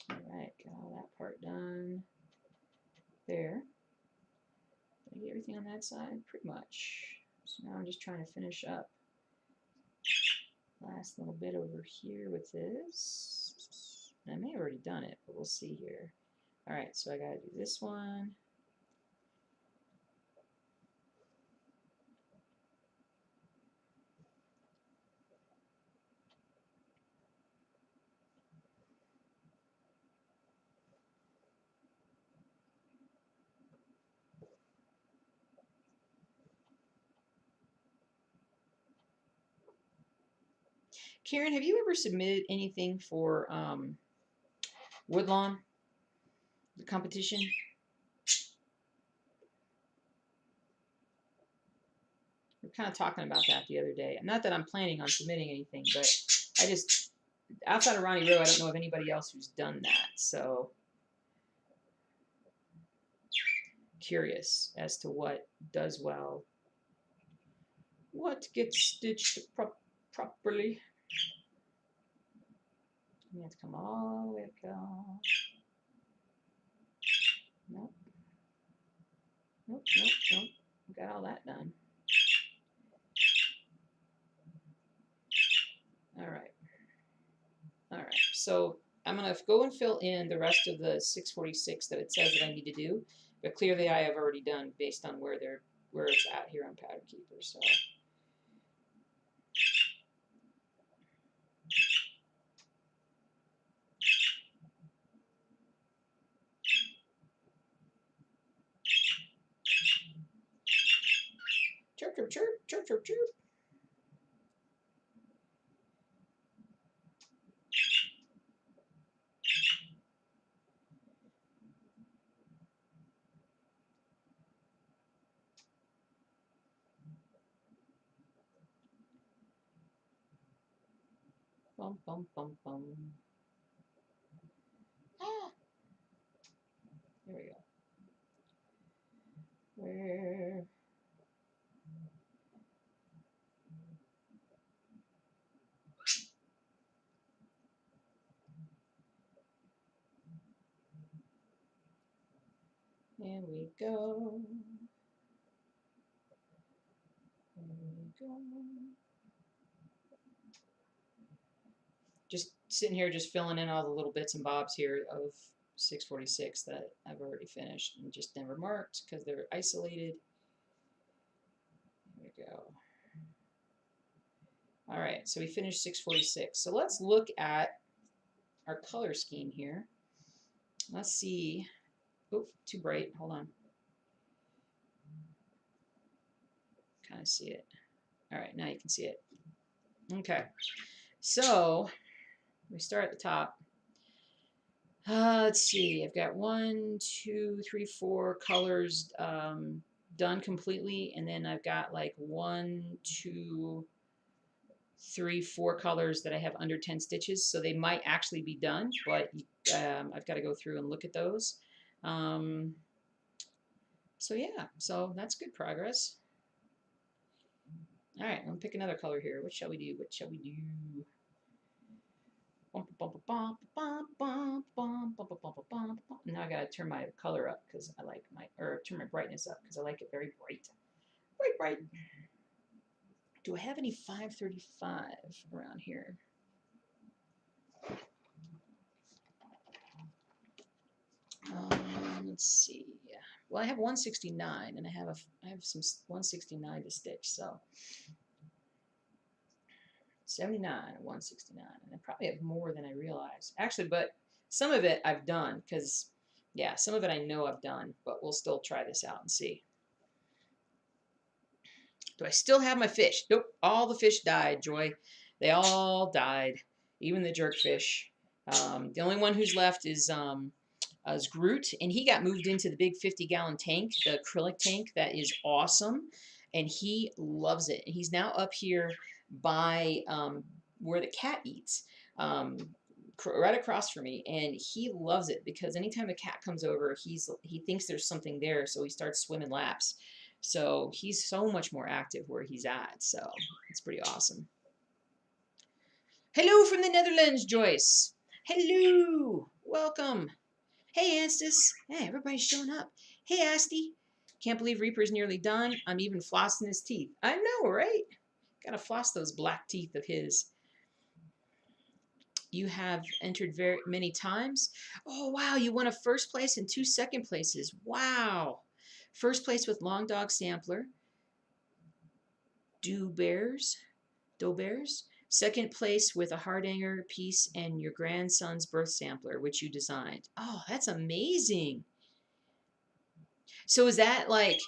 All right, got all that part done. There. Did I get everything on that side? Pretty much. So now I'm just trying to finish up last little bit over here with this. I may have already done it, but we'll see here. All right, so I got to do this one. Karen, have you ever submitted anything for Woodlawn, the competition? We were kind of talking about that the other day. Not that I'm planning on submitting anything, but I just, outside of Ronnie Rowe, I don't know of anybody else who's done that. So curious as to what does well. What gets stitched properly? You have to come all the way across. Nope. Nope, nope, nope. Got all that done. All right. All right. So I'm going to go and fill in the rest of the 646 that it says that I need to do. But clearly I have already done based on where it's at here on Pattern Keeper. So chirp, chirp, chirp, chirp, chirp, chirp. Bum, bum, bum, bum. Ah. There we go. Where? There we go. There we go. Just sitting here, just filling in all the little bits and bobs here of 646 that I've already finished and just never marked because they're isolated. There we go. All right, so we finished 646. So let's look at our color scheme here. Let's see. Oh, too bright. Hold on. Kind of see it. All right, now you can see it. Okay, so we start at the top. Let's see. I've got 1, 2, 3, 4 colors done completely, and then I've got like 1, 2, 3, 4 colors that I have under 10 stitches. So they might actually be done, but I've got to go through and look at those. So yeah, so that's good progress. All right, I'm gonna pick another color here. What shall we do? What shall we do? Now I gotta turn my color up because I like my, or turn my brightness up because I like it very bright. Bright, bright. Do I have any 535 around here? Let's see. Well, I have 169, and I have some 169 to stitch, so 79 and 169, and I probably have more than I realize. Actually, but some of it I've done because, yeah, some of it I know I've done, but we'll still try this out and see. Do I still have my fish? Nope, all the fish died, Joy. They all died, even the jerkfish. The only one who's left is Groot, and he got moved into the big 50-gallon tank, the acrylic tank that is awesome, and he loves it. And he's now up here by where the cat eats, right across from me, and he loves it because anytime a cat comes over, he thinks there's something there, so he starts swimming laps. So he's so much more active where he's at, so it's pretty awesome. Hello from the Netherlands, Joyce. Hello, welcome. Hey, Anstis. Hey, everybody's showing up. Hey, Asti. Can't believe Reaper's nearly done. I'm even flossing his teeth. I know, right? Gotta floss those black teeth of his. You have entered very many times. Oh, wow. You won a first place and 2 second places. Wow. First place with Long Dog Sampler. Doe Bears. Second place with a Hardanger piece and your grandson's birth sampler, which you designed. Oh, that's amazing. So is that like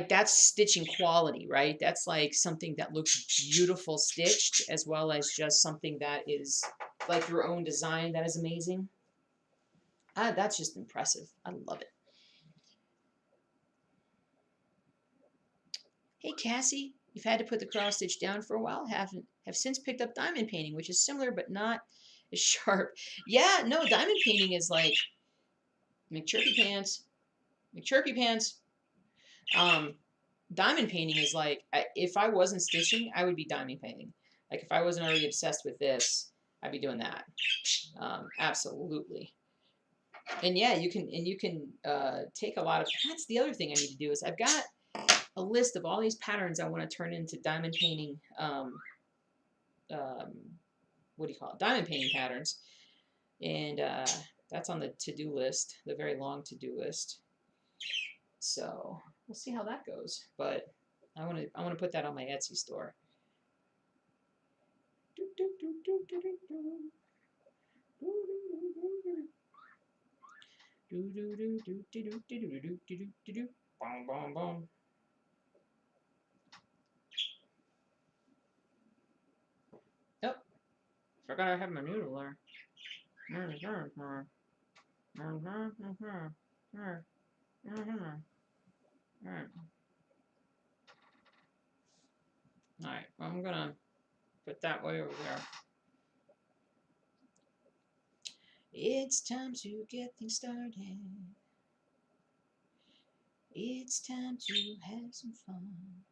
that's stitching quality, right? That's like something that looks beautiful stitched as well as just something that is like your own design that is amazing. That's just impressive. I love it. Hey, Cassie. You've had to put the cross stitch down for a while. Have since picked up diamond painting, which is similar but not as sharp. Yeah, no, diamond painting is like McChirpy pants. Diamond painting is like, if I wasn't stitching, I would be diamond painting. Like if I wasn't already obsessed with this, I'd be doing that. Absolutely. And yeah, you can take a lot of. That's the other thing I need to do is I've got a list of all these patterns I want to turn into diamond painting. What do you call it? Diamond painting patterns, and that's on the to-do list, the very long to-do list. So we'll see how that goes. But I want to put that on my Etsy store. Oh, forgot I have my noodle there. Alright, well, I'm gonna put that way over there. It's time to get things started. It's time to have some fun.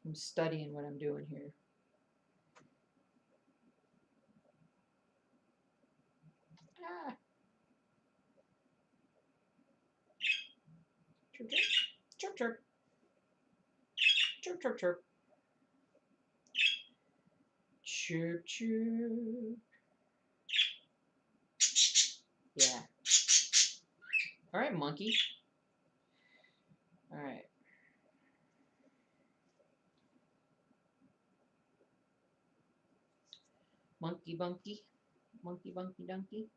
I'm studying what I'm doing here. Ah. Chirp, chirp. Chirp, chirp, chirp. Chirp, chirp. Yeah. All right, monkey. All right. Monkey bunky. Monkey bunky donkey.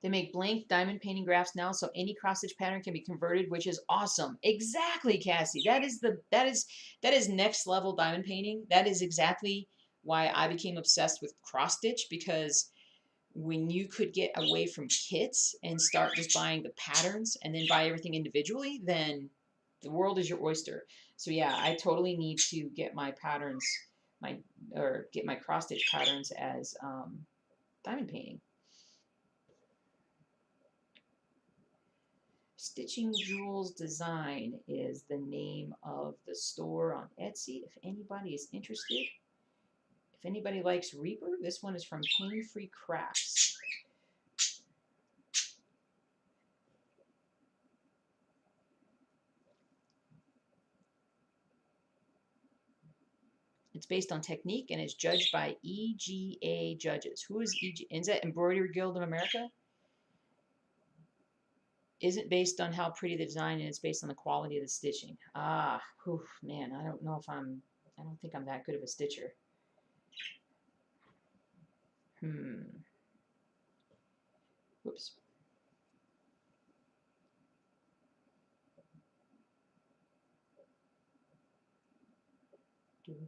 They make blank diamond painting graphs now, so any cross stitch pattern can be converted, which is awesome. Exactly, Cassie. That is next level diamond painting. That is exactly why I became obsessed with cross stitch, because when you could get away from kits and start just buying the patterns and then buy everything individually, then the world is your oyster. So yeah, I totally need to get my patterns, get my cross stitch patterns as diamond painting. Stitching Jewels Design is the name of the store on Etsy. If anybody is interested, if anybody likes Reaper, this one is from Pain Free Crafts. It's based on technique and is judged by EGA judges. Who is EGA? Is that Embroidery Guild of America? Isn't based on how pretty the design is, it's based on the quality of the stitching. Ah, whew, man, I don't know if I don't think I'm that good of a stitcher. Whoops.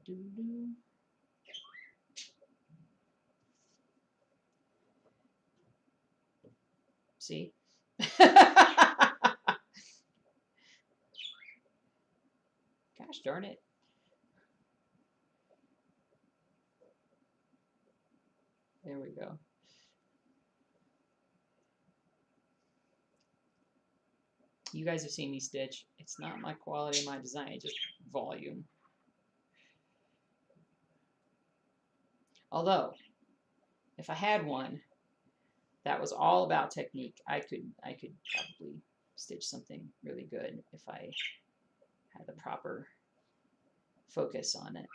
Do. See? Gosh darn it. There we go. You guys have seen me stitch. It's not my quality of my design, it's just volume. Although, if I had one that was all about technique, I could probably stitch something really good if I had the proper focus on it.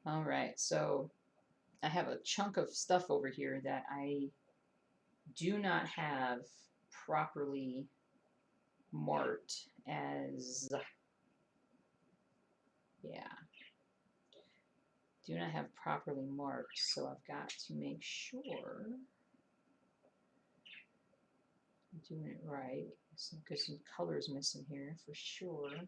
All right, so I have a chunk of stuff over here that I do not have properly marked as, yeah, do not have properly marked, so I've got to make sure I'm doing it right, because some colors missing here for sure. Okay,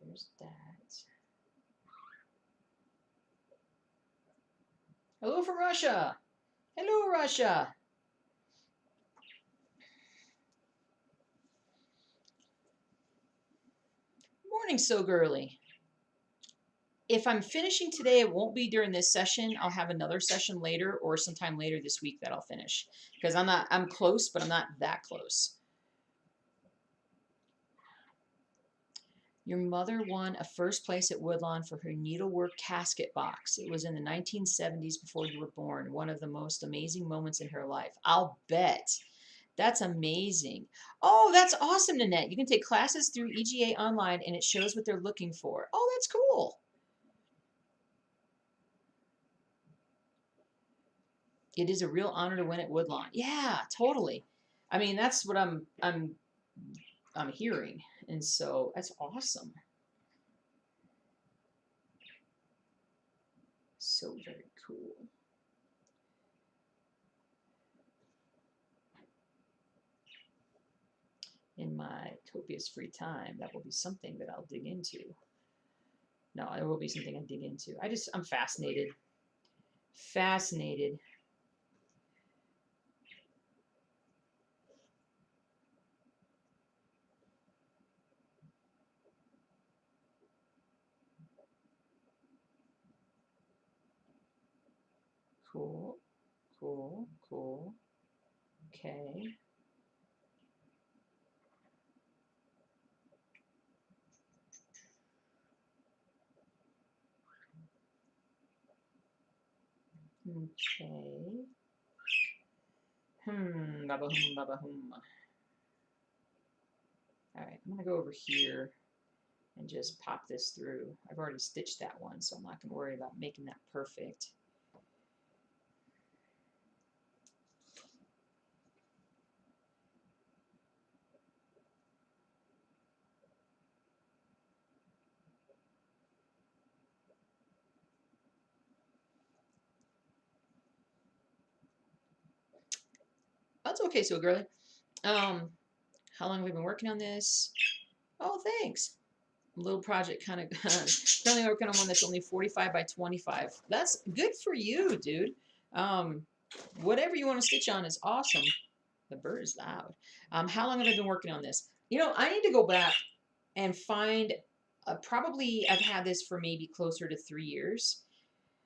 there's that. Hello from Russia. Hello, Russia. Morning so girly. If I'm finishing today, it won't be during this session. I'll have another session later or sometime later this week that I'll finish. Because I'm close, but I'm not that close. Your mother won a first place at Woodlawn for her needlework casket box. It was in the 1970s before you were born. One of the most amazing moments in her life. I'll bet. That's amazing. Oh, that's awesome, Nanette. You can take classes through EGA online and it shows what they're looking for. Oh, that's cool. It is a real honor to win at Woodlawn. Yeah, totally. I mean, that's what I'm hearing. And so that's awesome. So very cool. In my copious free time, that will be something that I'll dig into. No, it will be something I dig into. I'm fascinated. Fascinated. Cool, cool, cool. Okay. Okay. Baba hum, baba hum. All right, I'm gonna go over here and just pop this through. I've already stitched that one, so I'm not gonna worry about making that perfect. That's okay, so girly. How long have we been working on this? Oh, thanks. Little project kind of currently working on one that's only 45 by 25. That's good for you, dude. Um, whatever you want to stitch on is awesome. The bird is loud. How long have I been working on this? You know, I need to go back and find. Probably I've had this for maybe closer to 3 years.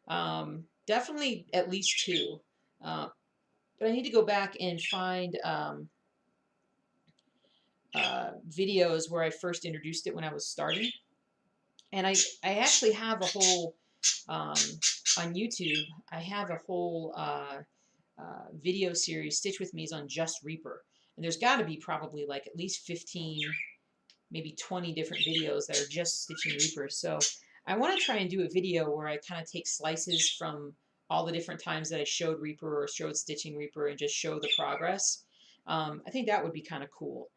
Definitely at least two. But I need to go back and find videos where I first introduced it when I was starting. And I actually have a whole, on YouTube, I have a whole video series, Stitch With Me's on Just Reaper. And there's got to be probably like at least 15, maybe 20 different videos that are just stitching Reaper. So I want to try and do a video where I kind of take slices from all the different times that I showed Reaper or showed stitching Reaper and just show the progress. I think that would be kind of cool.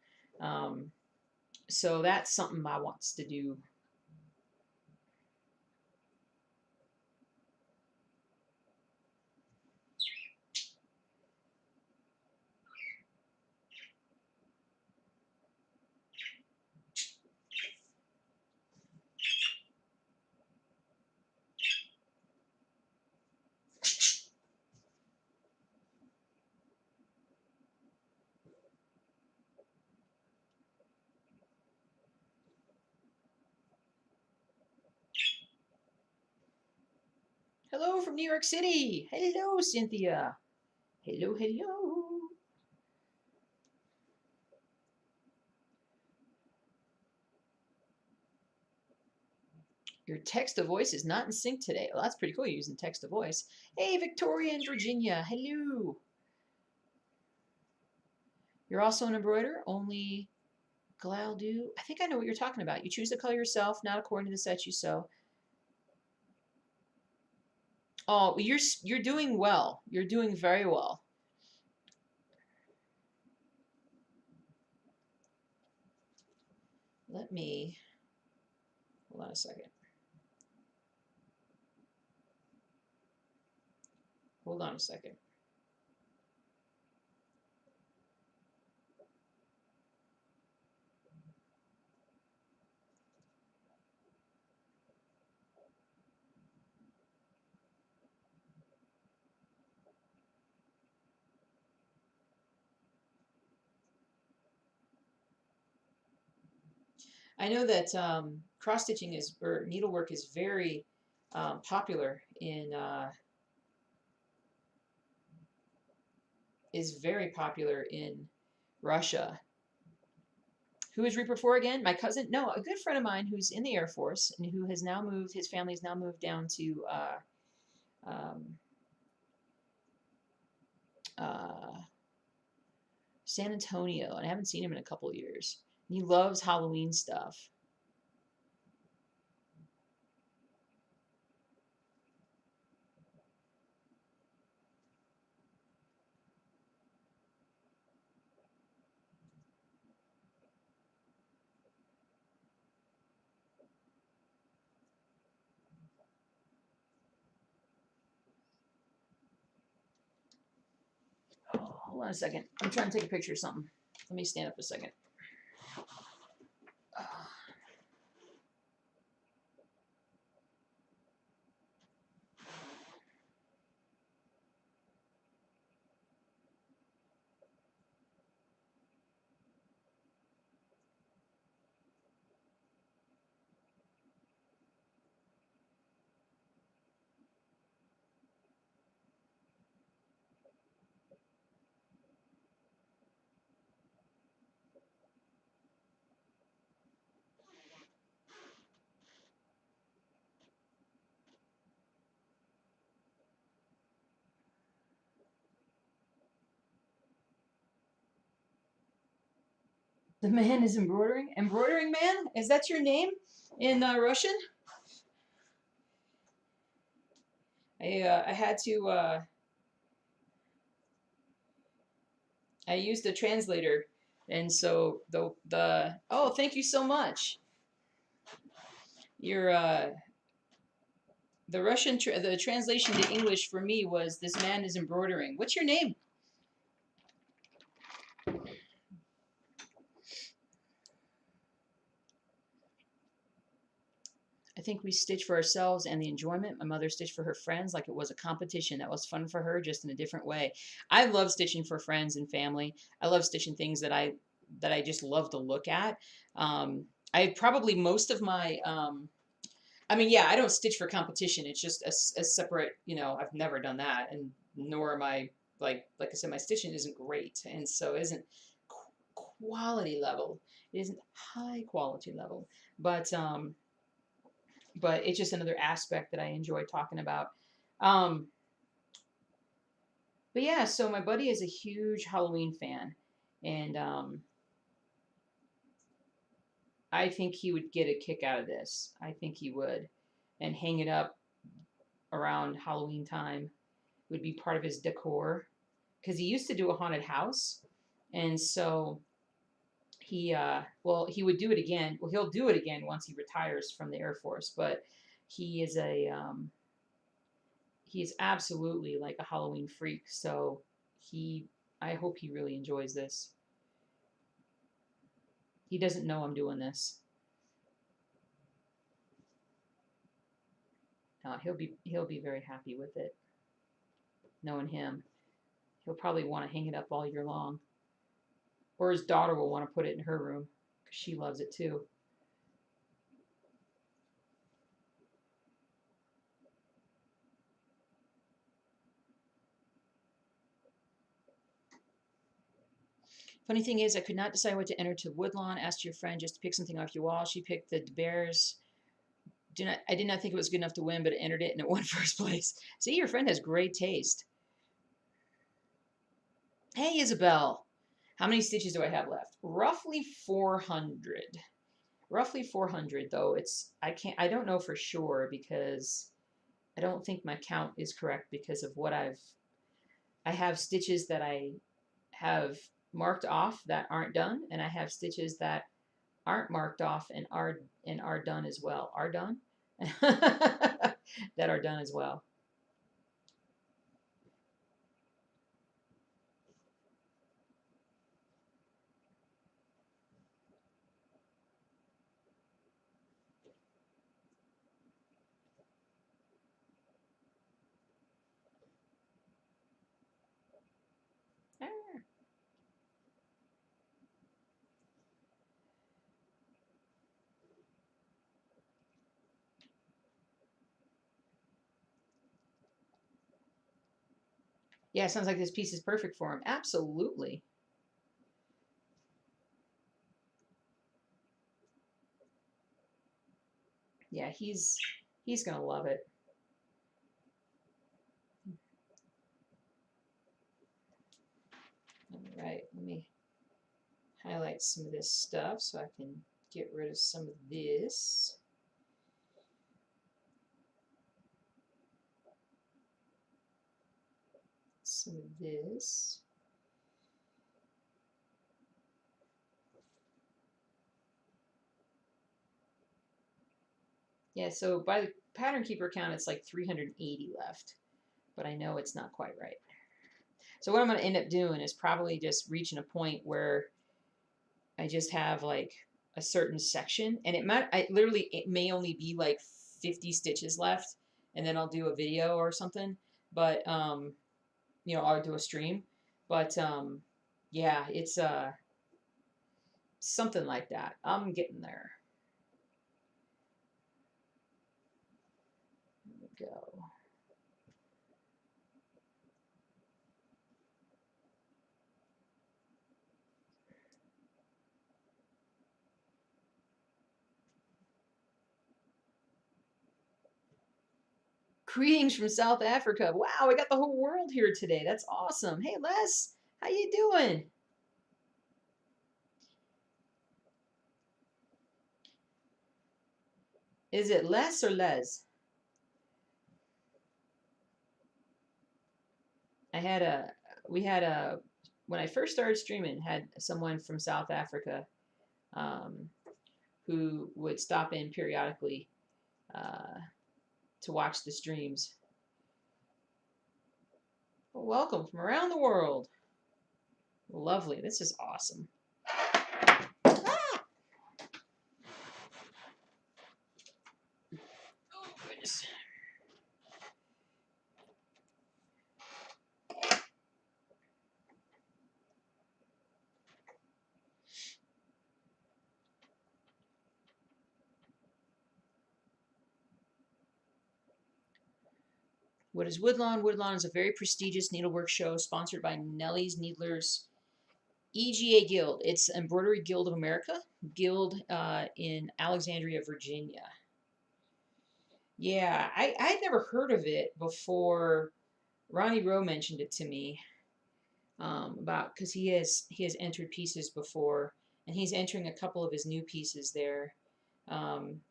So that's something I want to do. Hello from New York City. Hello, Cynthia. Hello, hello. Your text to voice is not in sync today. Well, that's pretty cool. You're using text to voice. Hey, Victoria in Virginia. Hello. You're also an embroiderer, only Glaldu. I think I know what you're talking about. You choose the color yourself, not according to the set you sew. Oh, you're doing well. You're doing very well. Let me hold on a second. Hold on a second. I know that cross stitching is or needlework is very popular in Russia. Who is Reaper for again? My cousin? No, a good friend of mine who's in the Air Force and who has now moved. His family has now moved down to um, uh, San Antonio, and I haven't seen him in a couple of years. And he loves Halloween stuff. Oh, hold on a second. I'm trying to take a picture of something. Let me stand up a second. The man is embroidering. Embroidering man? Is that your name in Russian? I had to I used a translator, and so the oh, thank you so much. Your the the translation to English for me was this man is embroidering. What's your name? I think we stitch for ourselves and the enjoyment. My mother stitched for her friends like it was a competition. That was fun for her, just in a different way. I love stitching for friends and family. I love stitching things that I just love to look at. I probably most of my I mean, yeah, I don't stitch for competition. It's just a separate, you know, I've never done that, and nor am I like I said, my stitching isn't great, and so it isn't quality level. It isn't high quality level, but it's just another aspect that I enjoy talking about. Um, but yeah, so my buddy is a huge Halloween fan, and I think he would get a kick out of this. I think he would, and hang it up around Halloween time would be part of his decor because he used to do a haunted house, and so he would do it again. Well, he'll do it again once he retires from the Air Force, but he is a he is absolutely like a Halloween freak. So he, I hope he really enjoys this. He doesn't know I'm doing this. He'll be very happy with it. Knowing him, he'll probably want to hang it up all year long, or his daughter will want to put it in her room because she loves it too. Funny thing is, I could not decide what to enter to Woodlawn. Asked your friend just to pick something off your wall. She picked the Bears. I did not think it was good enough to win, but it entered it and it won first place. See, your friend has great taste. Hey, Isabel. How many stitches do I have left? Roughly 400. Roughly 400, though. I don't know for sure because I don't think my count is correct because of I have stitches that I have marked off that aren't done, and I have stitches that aren't marked off and are done as well. Are done? That are done as well. Ah. Yeah, sounds like this piece is perfect for him. Absolutely. Yeah, he's gonna love it. All right, let me highlight some of this stuff so I can get rid of some of this. Some of this. Yeah, so by the pattern keeper count, it's like 380 left, but I know it's not quite right. So what I'm going to end up doing is probably just reaching a point where I just have like a certain section, and it may only be like 50 stitches left, and then I'll do a video or something. But you know, I'll do a stream. But yeah, it's something like that. I'm getting there. There we go. Greetings from South Africa. Wow, we got the whole world here today. That's awesome. Hey Les, how you doing? Is it less or les? I had a, we had a, when I first started streaming, had someone from South Africa um, who would stop in periodically uh, to watch the streams. Well, welcome from around the world. Lovely. This is awesome. Ah! Oh, goodness. What is Woodlawn? Woodlawn is a very prestigious needlework show sponsored by Nellie's Needlers EGA Guild. It's Embroidery Guild of America, guild in Alexandria, Virginia. Yeah, I'd never heard of it before Ronnie Rowe mentioned it to me about because he has entered pieces before, and he's entering a couple of his new pieces there. Um,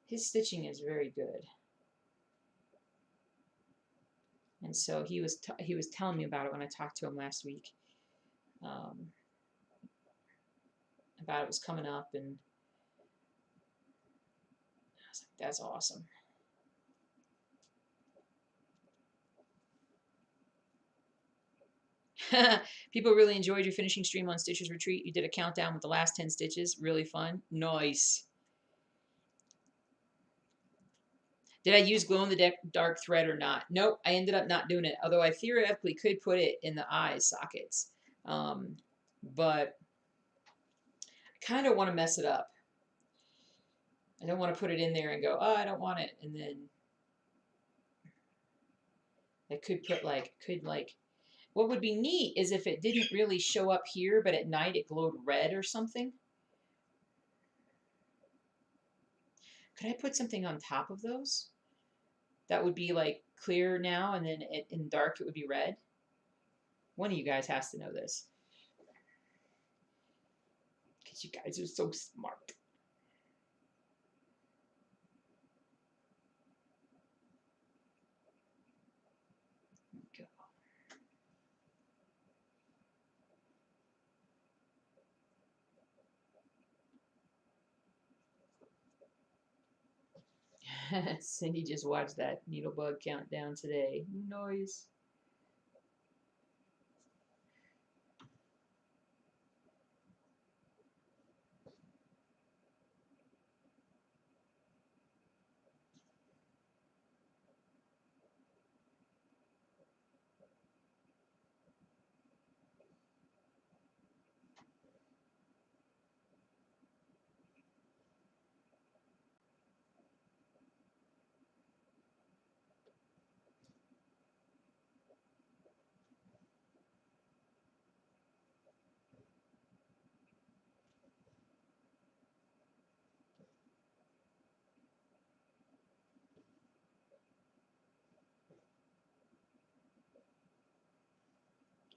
his stitching is very good, and so he was telling me about it when I talked to him last week. Um, about it was coming up, and I was like, "That's awesome." People really enjoyed your finishing stream on Stitcher's Retreat. You did a countdown with the last 10 stitches. Really fun. Nice. Did I use glow in the dark thread or not? Nope, I ended up not doing it. Although I theoretically could put it in the eye sockets. But I kind of want to mess it up. I don't want to put it in there and go, oh, I don't want it. And then I could put what would be neat is if it didn't really show up here, but at night it glowed red or something. Could I put something on top of those? That would be like clear now, and then in dark it would be red. One of you guys has to know this. Because you guys are so smart. Go. Cindy just watched that needlebug countdown today. Noise.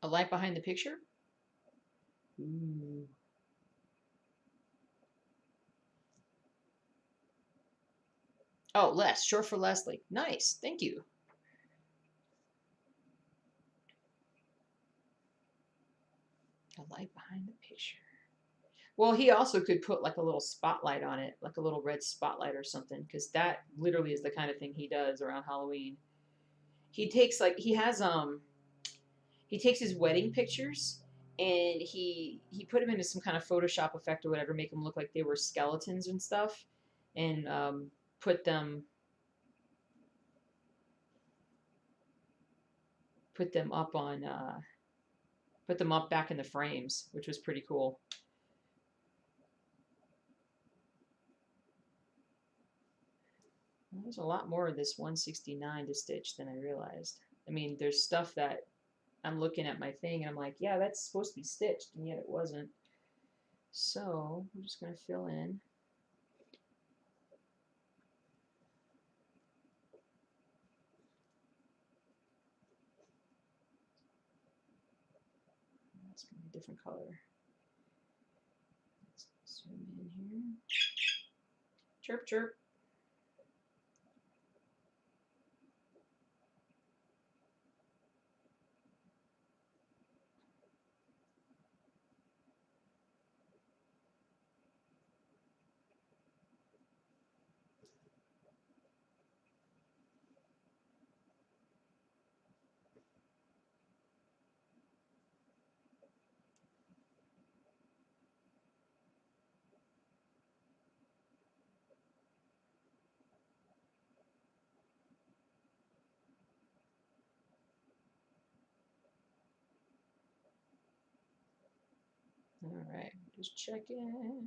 A light behind the picture? Ooh. Oh, Les. Short for Leslie. Nice. Thank you. A light behind the picture. Well, he also could put like a little spotlight on it, like a little red spotlight or something, because that literally is the kind of thing he does around Halloween. He takes he takes his wedding pictures and he put them into some kind of Photoshop effect or whatever, make them look like they were skeletons and stuff, and put them put them up on put them up back in the frames, which was pretty cool. There's a lot more of this 169 to stitch than I realized. I mean, there's stuff that I'm looking at my thing and I'm like, yeah, that's supposed to be stitched, and yet it wasn't. So I'm just going to fill in. That's going to be a different color. Let's zoom in here. Chirp, chirp. All right, just checking.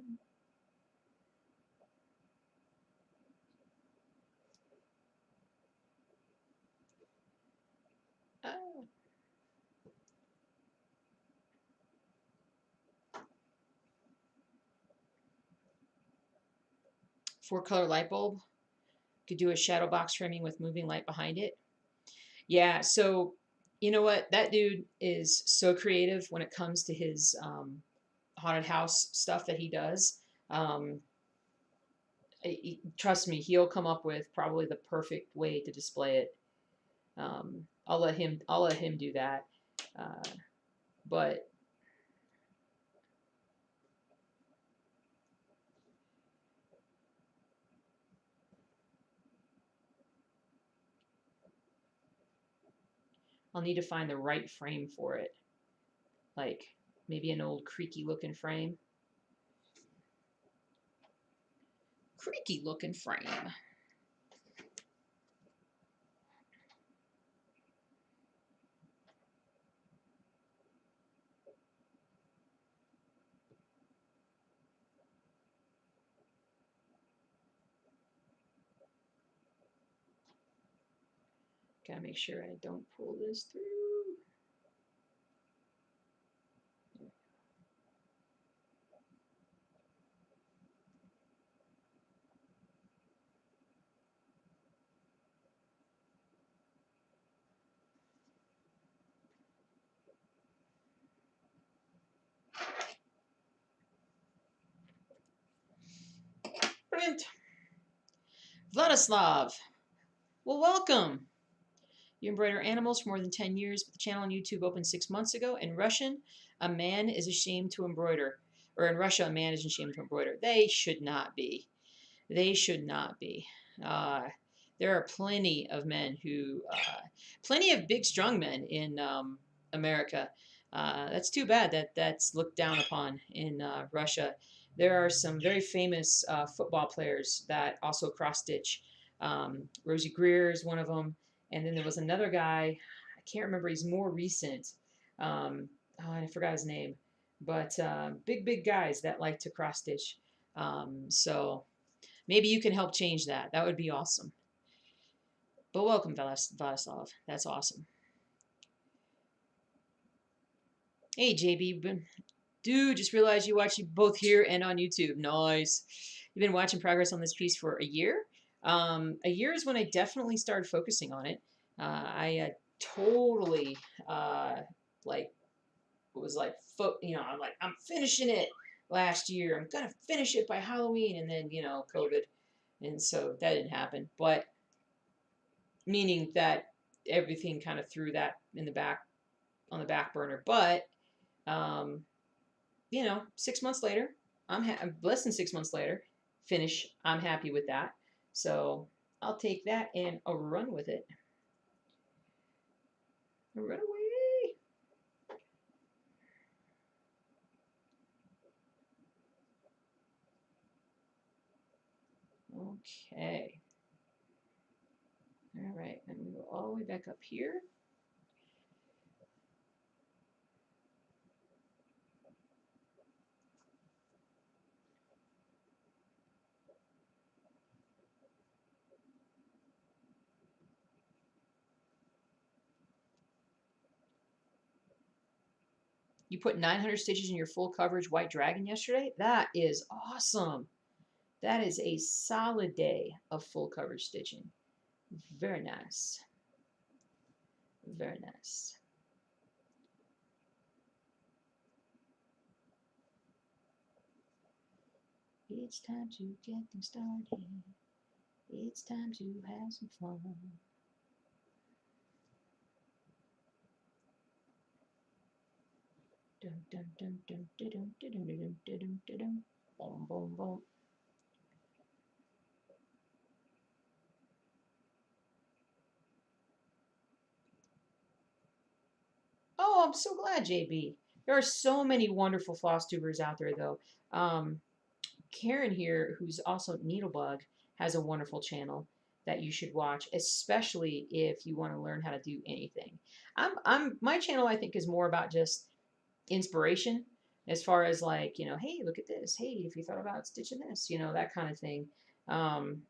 Oh. Four-color light bulb. Could do a shadow box framing with moving light behind it. Yeah, so you know what? That dude is so creative when it comes to his haunted house stuff that he does. Um, Trust me, he'll come up with probably the perfect way to display it. I'll let him. I'll let him do that. Uh, but I'll need to find the right frame for it. Like maybe an old creaky looking frame. Creaky looking frame. Gotta make sure I don't pull this through. Brilliant. Vladislav. Well, welcome. You embroider animals for more than 10 years, but the channel on YouTube opened 6 months ago. In Russian, a man is ashamed to embroider. Or in Russia, a man is ashamed to embroider. They should not be. They should not be. There are plenty of men who, plenty of big, strong men in America. That's too bad that that's looked down upon in Russia. There are some very famous football players that also cross stitch. Rosie Greer is one of them. And then there was another guy, I can't remember, he's more recent. I forgot his name. But big guys that like to cross stitch. So maybe you can help change that. That would be awesome. But welcome, Vladislav. That's awesome. Hey, JB. Dude, just realized you watch both here and on YouTube. Nice. You've been watching progress on this piece for a year. A year is when I definitely started focusing on it. I totally like was like, I'm like, I'm finishing it last year. I'm gonna finish it by Halloween, and then COVID, and so that didn't happen. But meaning that everything kind of threw that in the back on the back burner. But um, 6 months later, less than 6 months later, finish. I'm happy with that. So I'll take that and I'll run with it. Run away. Okay. All right. I'm going to go all the way back up here. You put 900 stitches in your full coverage white dragon yesterday? That is awesome. That is a solid day of full coverage stitching. Very nice. Very nice. It's time to get things started. It's time to have some fun. Dun dun dun dun dun dun dun dun dun dun dun dun. Boom boom boom. Oh, I'm so glad, JB. There are so many wonderful floss tubers out there, though. Um, Karen here, who's also Needlebug, has a wonderful channel that you should watch, especially if you want to learn how to do anything. My channel, I think, is more about just inspiration, as far as like, hey, look at this. Hey, if you thought about stitching this, that kind of thing. Um,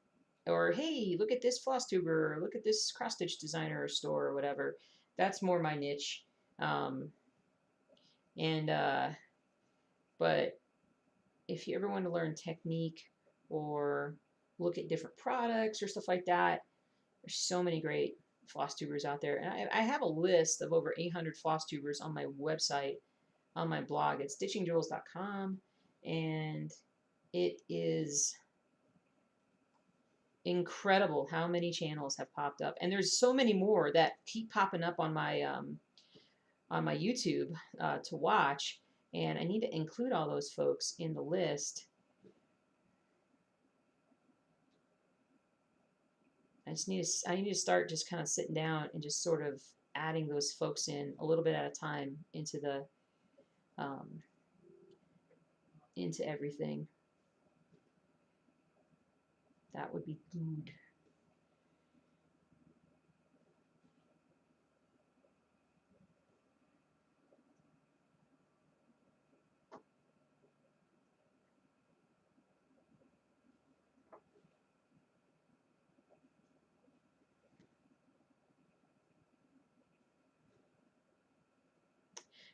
or hey, look at this floss tuber, or look at this cross stitch designer store or whatever. That's more my niche. Um, and but if you ever want to learn technique or look at different products or stuff like that, there's so many great floss tubers out there. And I have a list of over 800 floss tubers on my website, on my blog at stitchingjewels.com, and it is incredible how many channels have popped up, and there's so many more that keep popping up on my YouTube to watch, and I need to include all those folks in the list. I need to start just kind of sitting down and just sort of adding those folks in a little bit at a time um, into everything. That would be good.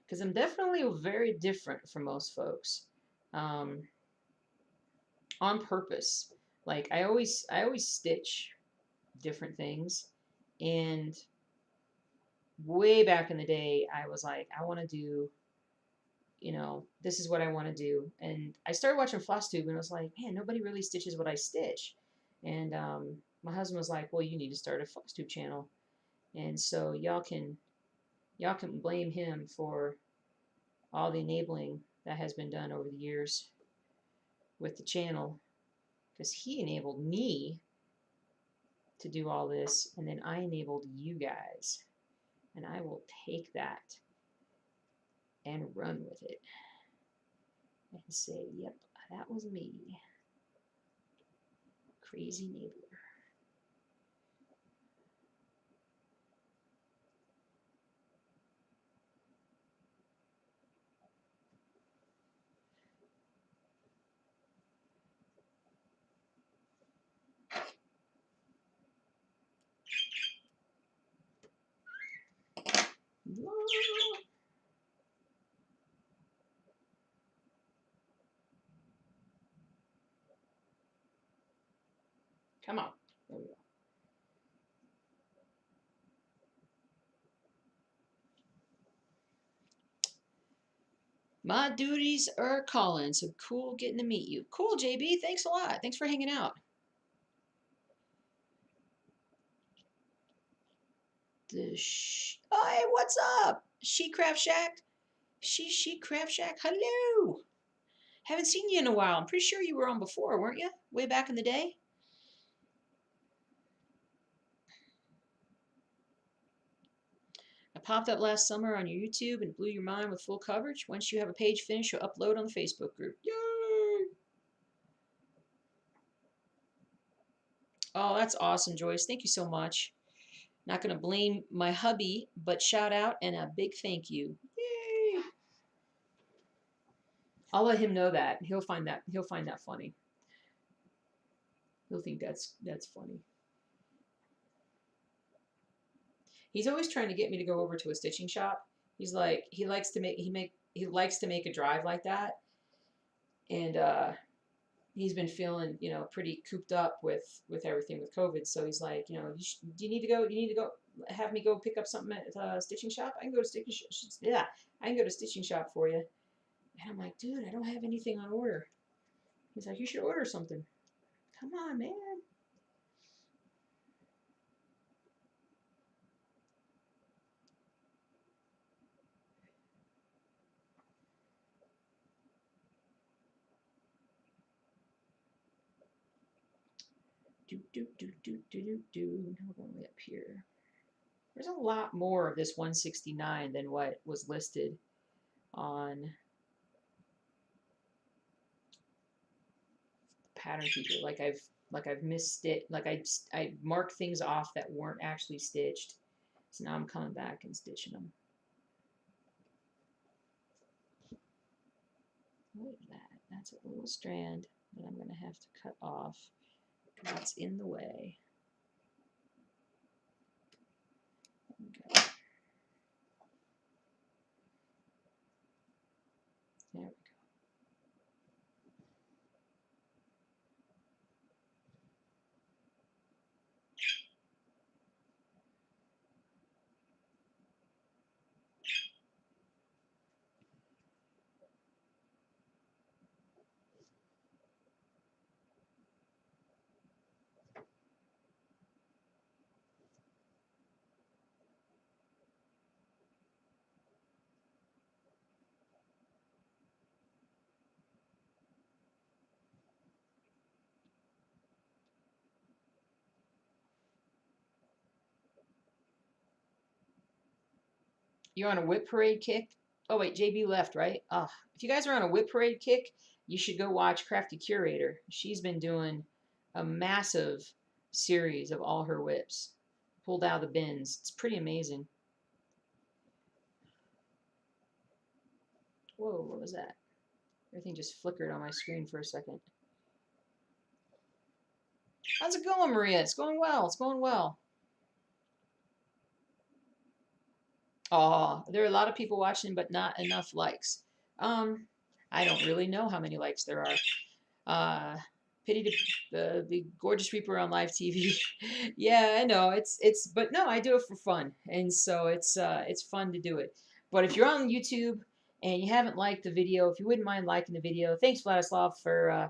Because I'm definitely very different from most folks, um, on purpose. Like I always stitch different things, and way back in the day, I was like, I want to do, this is what I want to do. And I started watching FlossTube, and I was like, man, nobody really stitches what I stitch. And my husband was like, well, you need to start a FlossTube channel. And so y'all can blame him for all the enabling that has been done over the years with the channel, because he enabled me to do all this, and then I enabled you guys. And I will take that and run with it and say, yep, that was me. Crazy enabler. Come on. There we go. My duties are calling, so cool getting to meet you. Cool, JB. Thanks a lot. Thanks for hanging out. Oh, hey, what's up? She Craft Shack? She Craft Shack. Hello. Haven't seen you in a while. I'm pretty sure you were on before, weren't you? Way back in the day? I popped up last summer on your YouTube and blew your mind with full coverage. Once you have a page finished, you'll upload on the Facebook group. Yay! Oh, that's awesome, Joyce. Thank you so much. Not going to blame my hubby, but shout out and a big thank you. Yay! I'll let him know that. He'll find that funny. He'll think that's funny. He's always trying to get me to go over to a stitching shop. He's like he likes to make a drive like that, and he's been feeling pretty cooped up with everything with COVID. So he's like, do you need to go? You need to go have me go pick up something at a stitching shop. I can go to stitching shop. Yeah, I can go to stitching shop for you. And I'm like, dude, I don't have anything on order. He's like, you should order something. Come on, man. Now we're going way up here. There's a lot more of this 169 than what was listed on Pattern Keeper. Like I've missed it. Like I marked things off that weren't actually stitched. So now I'm coming back and stitching them. What is that? That's a little strand that I'm going to have to cut off because it's in the way. Okay. There we go. You're on a whip parade kick? Oh wait, JB left, right? If you guys are on a whip parade kick, you should go watch Crafty Curator. She's been doing a massive series of all her whips pulled out of the bins. It's pretty amazing. Whoa, what was that? Everything just flickered on my screen for a second. How's it going, Maria? It's going well. It's going well. Oh, there are a lot of people watching, but not enough likes. I don't really know how many likes there are. Pity to the gorgeous Reaper on live TV. Yeah, I know but no, I do it for fun, and so it's fun to do it. But if you're on YouTube and you haven't liked the video, if you wouldn't mind liking the video, thanks Vladislav for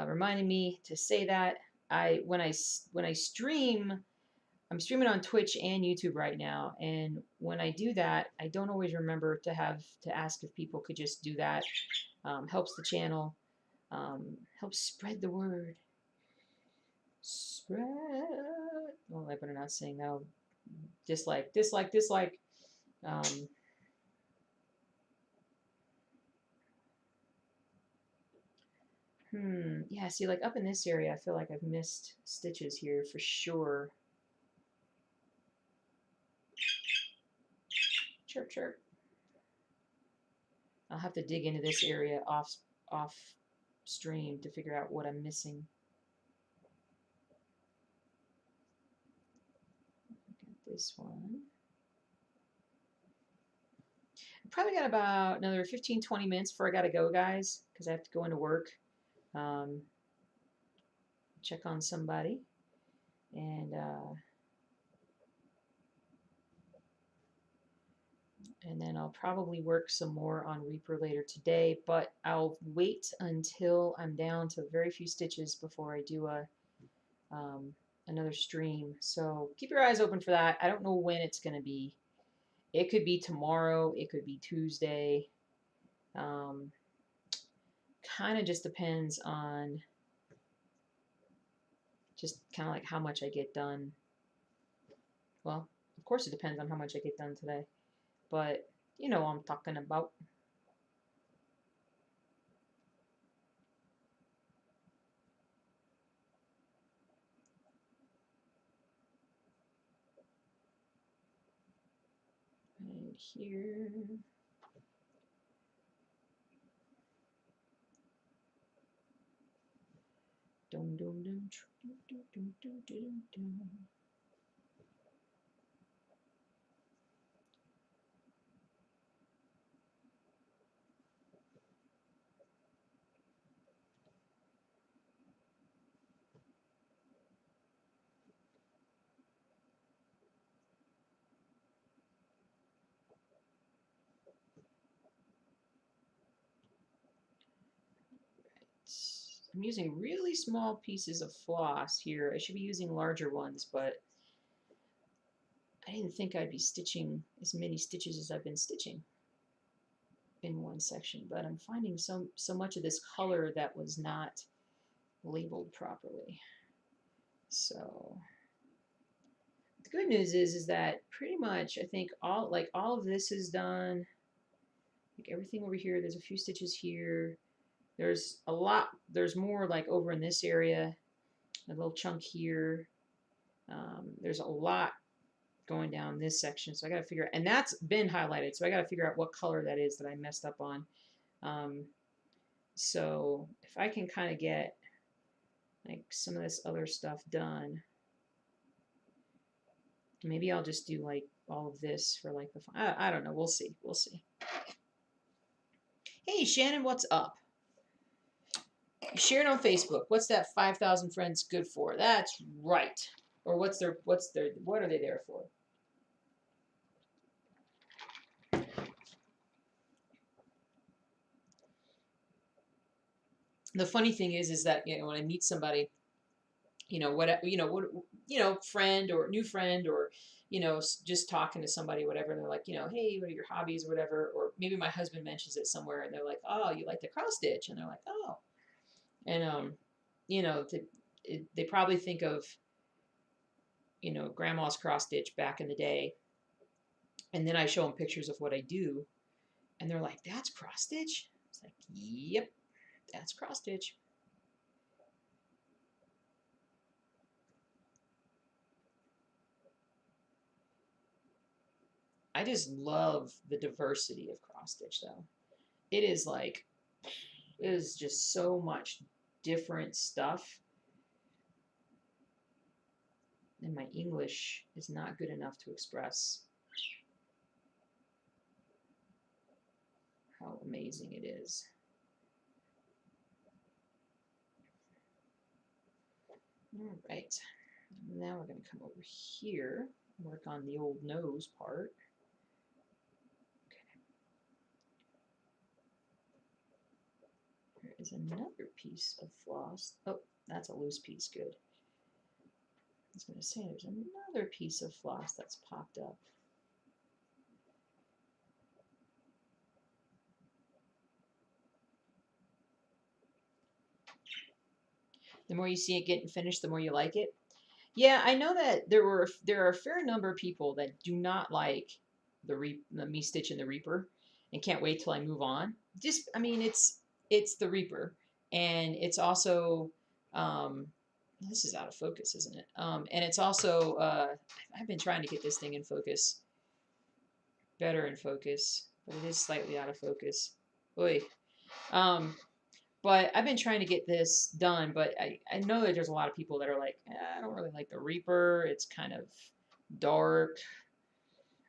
reminding me to say that. When I stream. I'm streaming on Twitch and YouTube right now, and when I do that, I don't always remember to ask if people could just do that. Helps the channel, helps spread the word. Spread. Well, I better not sing. That'll dislike. Yeah. See, like up in this area, I feel like I've missed stitches here for sure. Chirp, chirp. I'll have to dig into this area off stream to figure out what I'm missing. This one. I probably got about another 15-20 minutes before I gotta go, guys, because I have to go into work, check on somebody, and then I'll probably work some more on Reaper later today, but I'll wait until I'm down to very few stitches before I do another stream. So keep your eyes open for that. I don't know when it's going to be. It could be tomorrow. It could be Tuesday. Kind of just depends on just kind of like how much I get done. Well, of course it depends on how much I get done today. But you know what I'm talking about. Right here. Dum dum dum dum dum dum dum dum dum. I'm using really small pieces of floss here. I should be using larger ones, but I didn't think I'd be stitching as many stitches as I've been stitching in one section, but I'm finding so much of this color that was not labeled properly. So the good news is that pretty much I think all of this is done. Like everything over here, there's a few stitches here. There's a lot, there's more like over in this area, a little chunk here. There's a lot going down this section, so I got to figure out, and that's been highlighted, so I got to figure out what color that is that I messed up on. So if I can kind of get like some of this other stuff done, maybe I'll just do like all of this for like the I don't know, we'll see. Hey Shannon, what's up? You shared on Facebook. What's that 5,000 friends good for? That's right. Or what are they there for? The funny thing is that when I meet somebody, friend or new friend, or just talking to somebody, whatever, and they're like, hey, what are your hobbies or whatever, or maybe my husband mentions it somewhere, and they're like, oh, you like to cross stitch, and they're like, oh, and they probably think of grandma's cross stitch back in the day, and then I show them pictures of what I do, and they're like, that's cross stitch. It's like, yep, that's cross stitch. I just love the diversity of cross stitch though. It is just so much different stuff. And my English is not good enough to express how amazing it is. All right, now we're going to come over here, work on the old nose part. Okay. There is another piece of floss. Oh, that's a loose piece, good. I was going to say there's another piece of floss that's popped up. The more you see it getting finished, the more you like it. Yeah, I know that there are a fair number of people that do not like the me stitching the Reaper and can't wait till I move on. Just, I mean, it's the Reaper, and it's also this is out of focus, isn't it? And it's also I've been trying to get this thing in focus, better in focus, but it is slightly out of focus. Oy. But I've been trying to get this done, but I know that there's a lot of people that are like, I don't really like the Reaper. It's kind of dark.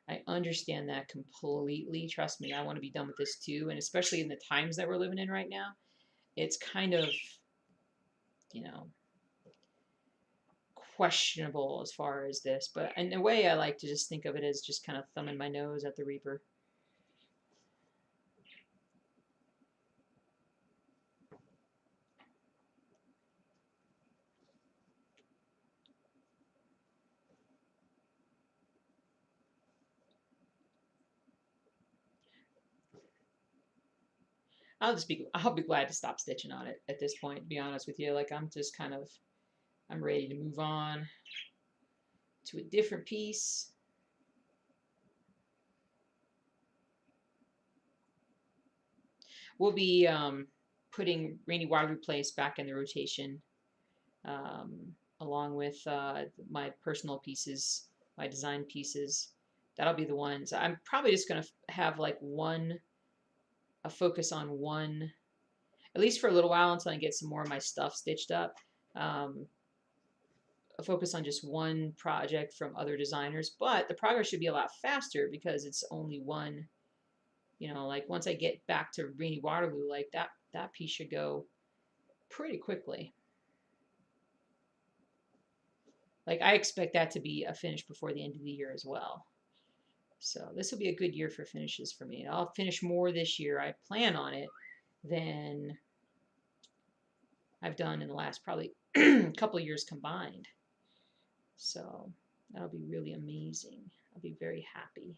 I understand that completely. Trust me, I want to be done with this too. And especially in the times that we're living in right now, it's kind of, questionable as far as this. But in a way, I like to just think of it as just kind of thumbing my nose at the Reaper. I'll be glad to stop stitching on it at this point, to be honest with you. Like, I'm ready to move on to a different piece. We'll be putting Rainy Waterloo Place back in the rotation, along with my personal pieces, my design pieces. That'll be the ones. I'm probably just going to have like a focus on one, at least for a little while until I get some more of my stuff stitched up. A focus on just one project from other designers, but the progress should be a lot faster because it's only one. Like once I get back to Rainy Waterloo, like that piece should go pretty quickly. Like I expect that to be a finish before the end of the year as well. So this will be a good year for finishes for me. I'll finish more this year. I plan on it than I've done in the last probably couple years combined. So that'll be really amazing. I'll be very happy.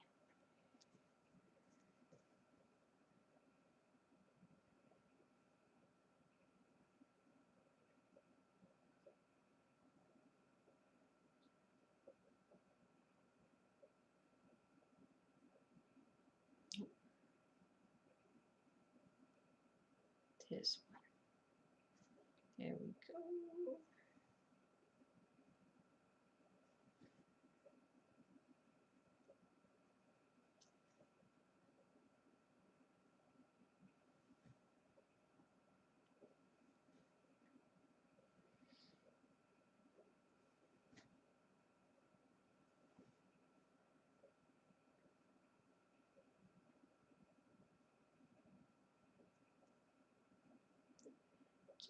This one. There we go.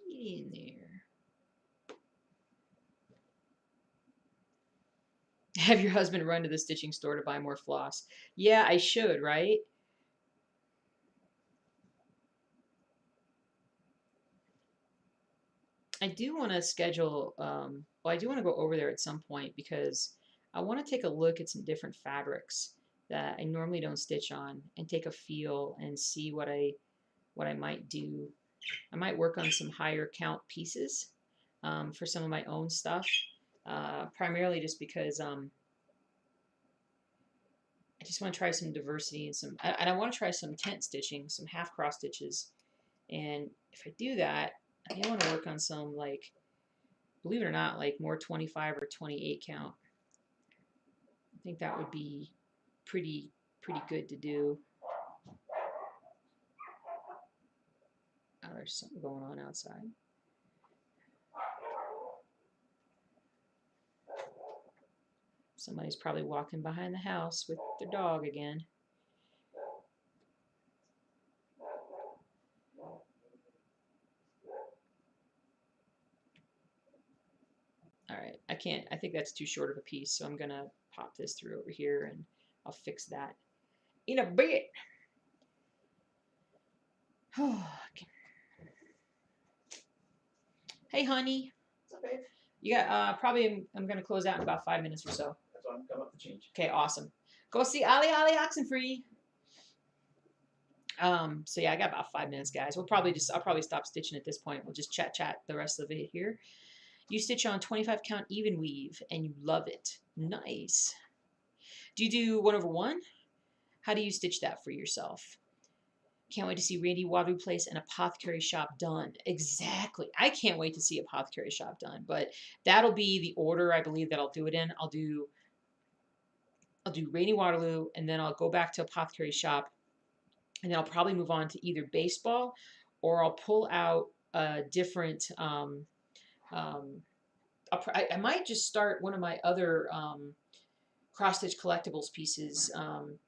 Get in there. Have your husband run to the stitching store to buy more floss. Yeah, I should, right? I do want to schedule, well, I do want to go over there at some point because I want to take a look at some different fabrics that I normally don't stitch on and take a feel and see what I might do. I might work on some higher count pieces for some of my own stuff, primarily just because I just want to try some diversity and and I want to try some tent stitching, some half cross stitches. And if I do that, I want to work on some, like, believe it or not, like more 25 or 28 count. I think that would be pretty good to do. Oh, there's something going on outside. Somebody's probably walking behind the house with their dog again. All right, I think that's too short of a piece, so I'm gonna pop this through over here and I'll fix that in a bit. Hey, honey. What's up, babe? You got probably I'm gonna close out in about 5 minutes or so. That's why I'm coming up to change. Okay, awesome. Go see Ali Oxenfree. So yeah, I got about 5 minutes, guys. I'll probably stop stitching at this point. We'll just chat the rest of it here. You stitch on 25 count even weave and you love it. Nice. Do you do 1/1? How do you stitch that for yourself? Can't wait to see Randy Wadu Place and Apothecary Shop done. Exactly. I can't wait to see Apothecary Shop done, but that'll be the order I believe that I'll do it in. I'll do Rainy Waterloo, and then I'll go back to Apothecary Shop, and then I'll probably move on to either baseball, or I'll pull out a different. I might just start one of my other cross stitch collectibles pieces,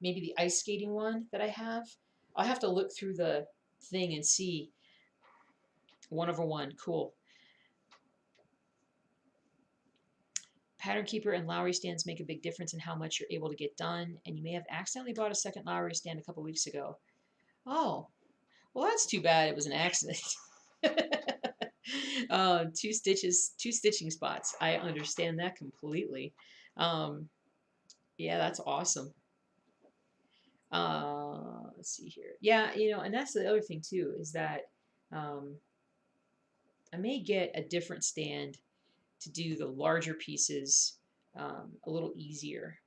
maybe the ice skating one that I have. I'll have to look through the thing and see. 1/1, cool. Pattern Keeper and Lowry stands make a big difference in how much you're able to get done, and you may have accidentally bought a second Lowry stand a couple weeks ago. Oh, well, that's too bad it was an accident. Two stitching spots. I understand that completely. Yeah, that's awesome. Let's see here. Yeah, and that's the other thing too, is that I may get a different stand to do the larger pieces a little easier.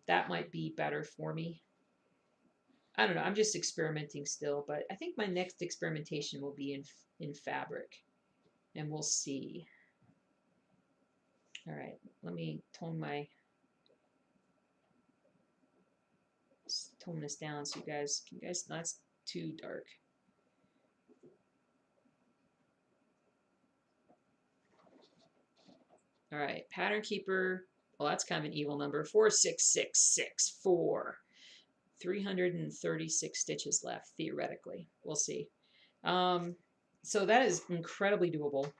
That might be better for me. I don't know. I'm just experimenting still, but I think my next experimentation will be in fabric, and we'll see. All right, let me tone this down so you guys that's too dark. All right, Pattern Keeper. Well, that's kind of an evil number. 46664. 336 stitches left, theoretically. We'll see. So that is incredibly doable.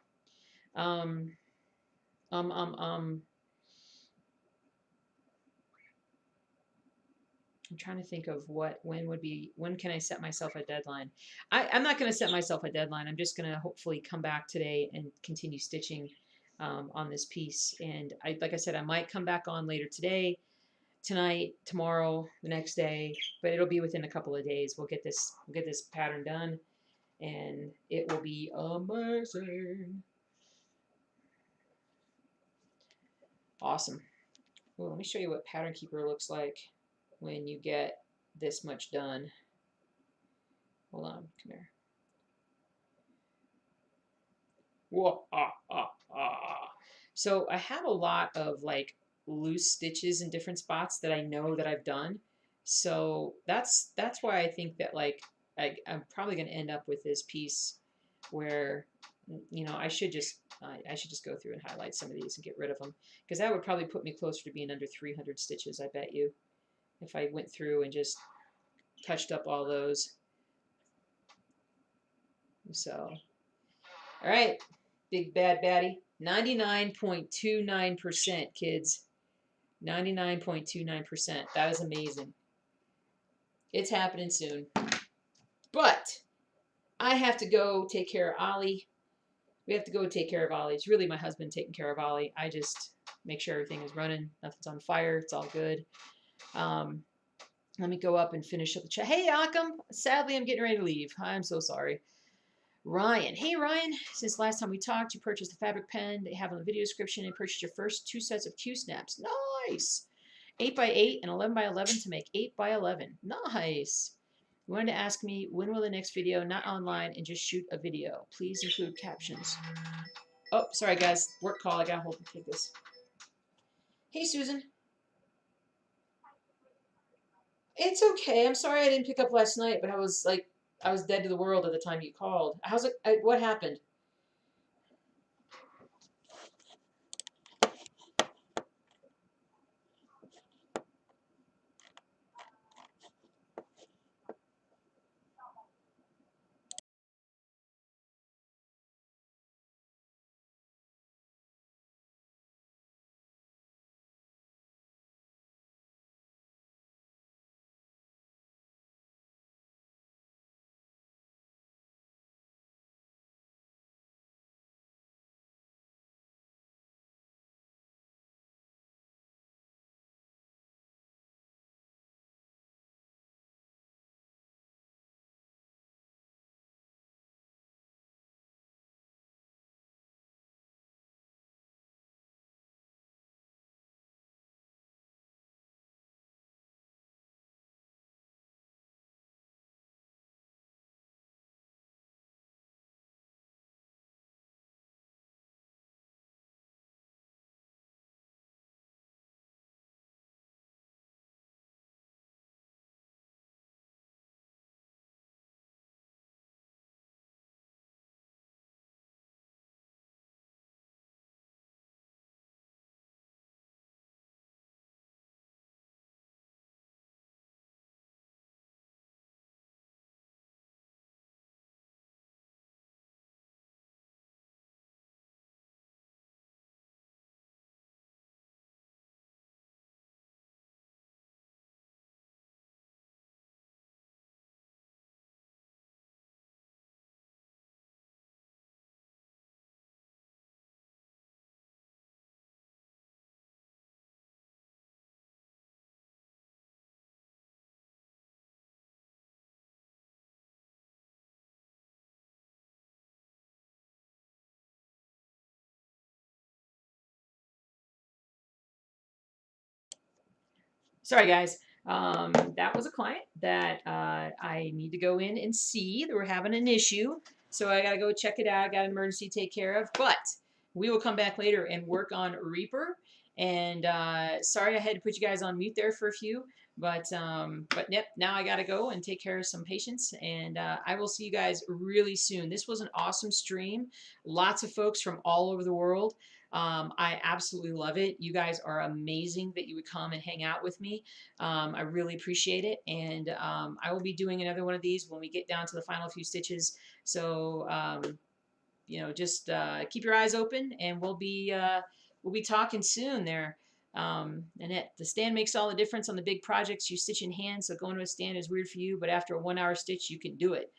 I'm trying to think of when can I set myself a deadline? I'm not going to set myself a deadline. I'm just going to hopefully come back today and continue stitching on this piece. And like I said, I might come back on later today, tonight, tomorrow, the next day, but it'll be within a couple of days. We'll get this pattern done, and it will be amazing. Awesome. Well, let me show you what Pattern Keeper looks like when you get this much done. Hold on, come here. Whoa, So I have a lot of like loose stitches in different spots that I know that I've done. So that's why I think that like I'm probably going to end up with this piece where I should just go through and highlight some of these and get rid of them, because that would probably put me closer to being under 300 stitches, I bet you, if I went through and just touched up all those. So, all right, big bad baddie. 99.29%, kids. 99.29%. That is amazing. It's happening soon. But I have to go take care of Ollie. We have to go take care of Ollie. It's really my husband taking care of Ollie. I just make sure everything is running. Nothing's on fire. It's all good. Let me go up and finish up the chat. Hey, Akam. Sadly, I'm getting ready to leave. I'm so sorry. Ryan. Hey, Ryan. Since last time we talked, you purchased the fabric pen they have on the video description and purchased your first 2 sets of Q-snaps. Nice. 8x8 and 11x11 to make 8x11. Nice. You wanted to ask me, when will the next video, not online, and just shoot a video? Please include captions. Oh, sorry, guys. Work call. I got to hold and take this. Hey, Susan. It's okay. I'm sorry I didn't pick up last night, but I was dead to the world at the time you called. How's it? What happened? Sorry, guys. That was a client that I need to go in and see. They were having an issue, so I got to go check it out. Got an emergency to take care of, but we will come back later and work on Reaper. And sorry I had to put you guys on mute there for a few, but yep, now I got to go and take care of some patients, and I will see you guys really soon. This was an awesome stream. Lots of folks from all over the world. I absolutely love it. You guys are amazing that you would come and hang out with me. I really appreciate it. And I will be doing another one of these when we get down to the final few stitches. So, just keep your eyes open, and we'll be talking soon there. The stand makes all the difference on the big projects you stitch in hand. So going to a stand is weird for you, but after a 1 hour stitch, you can do it.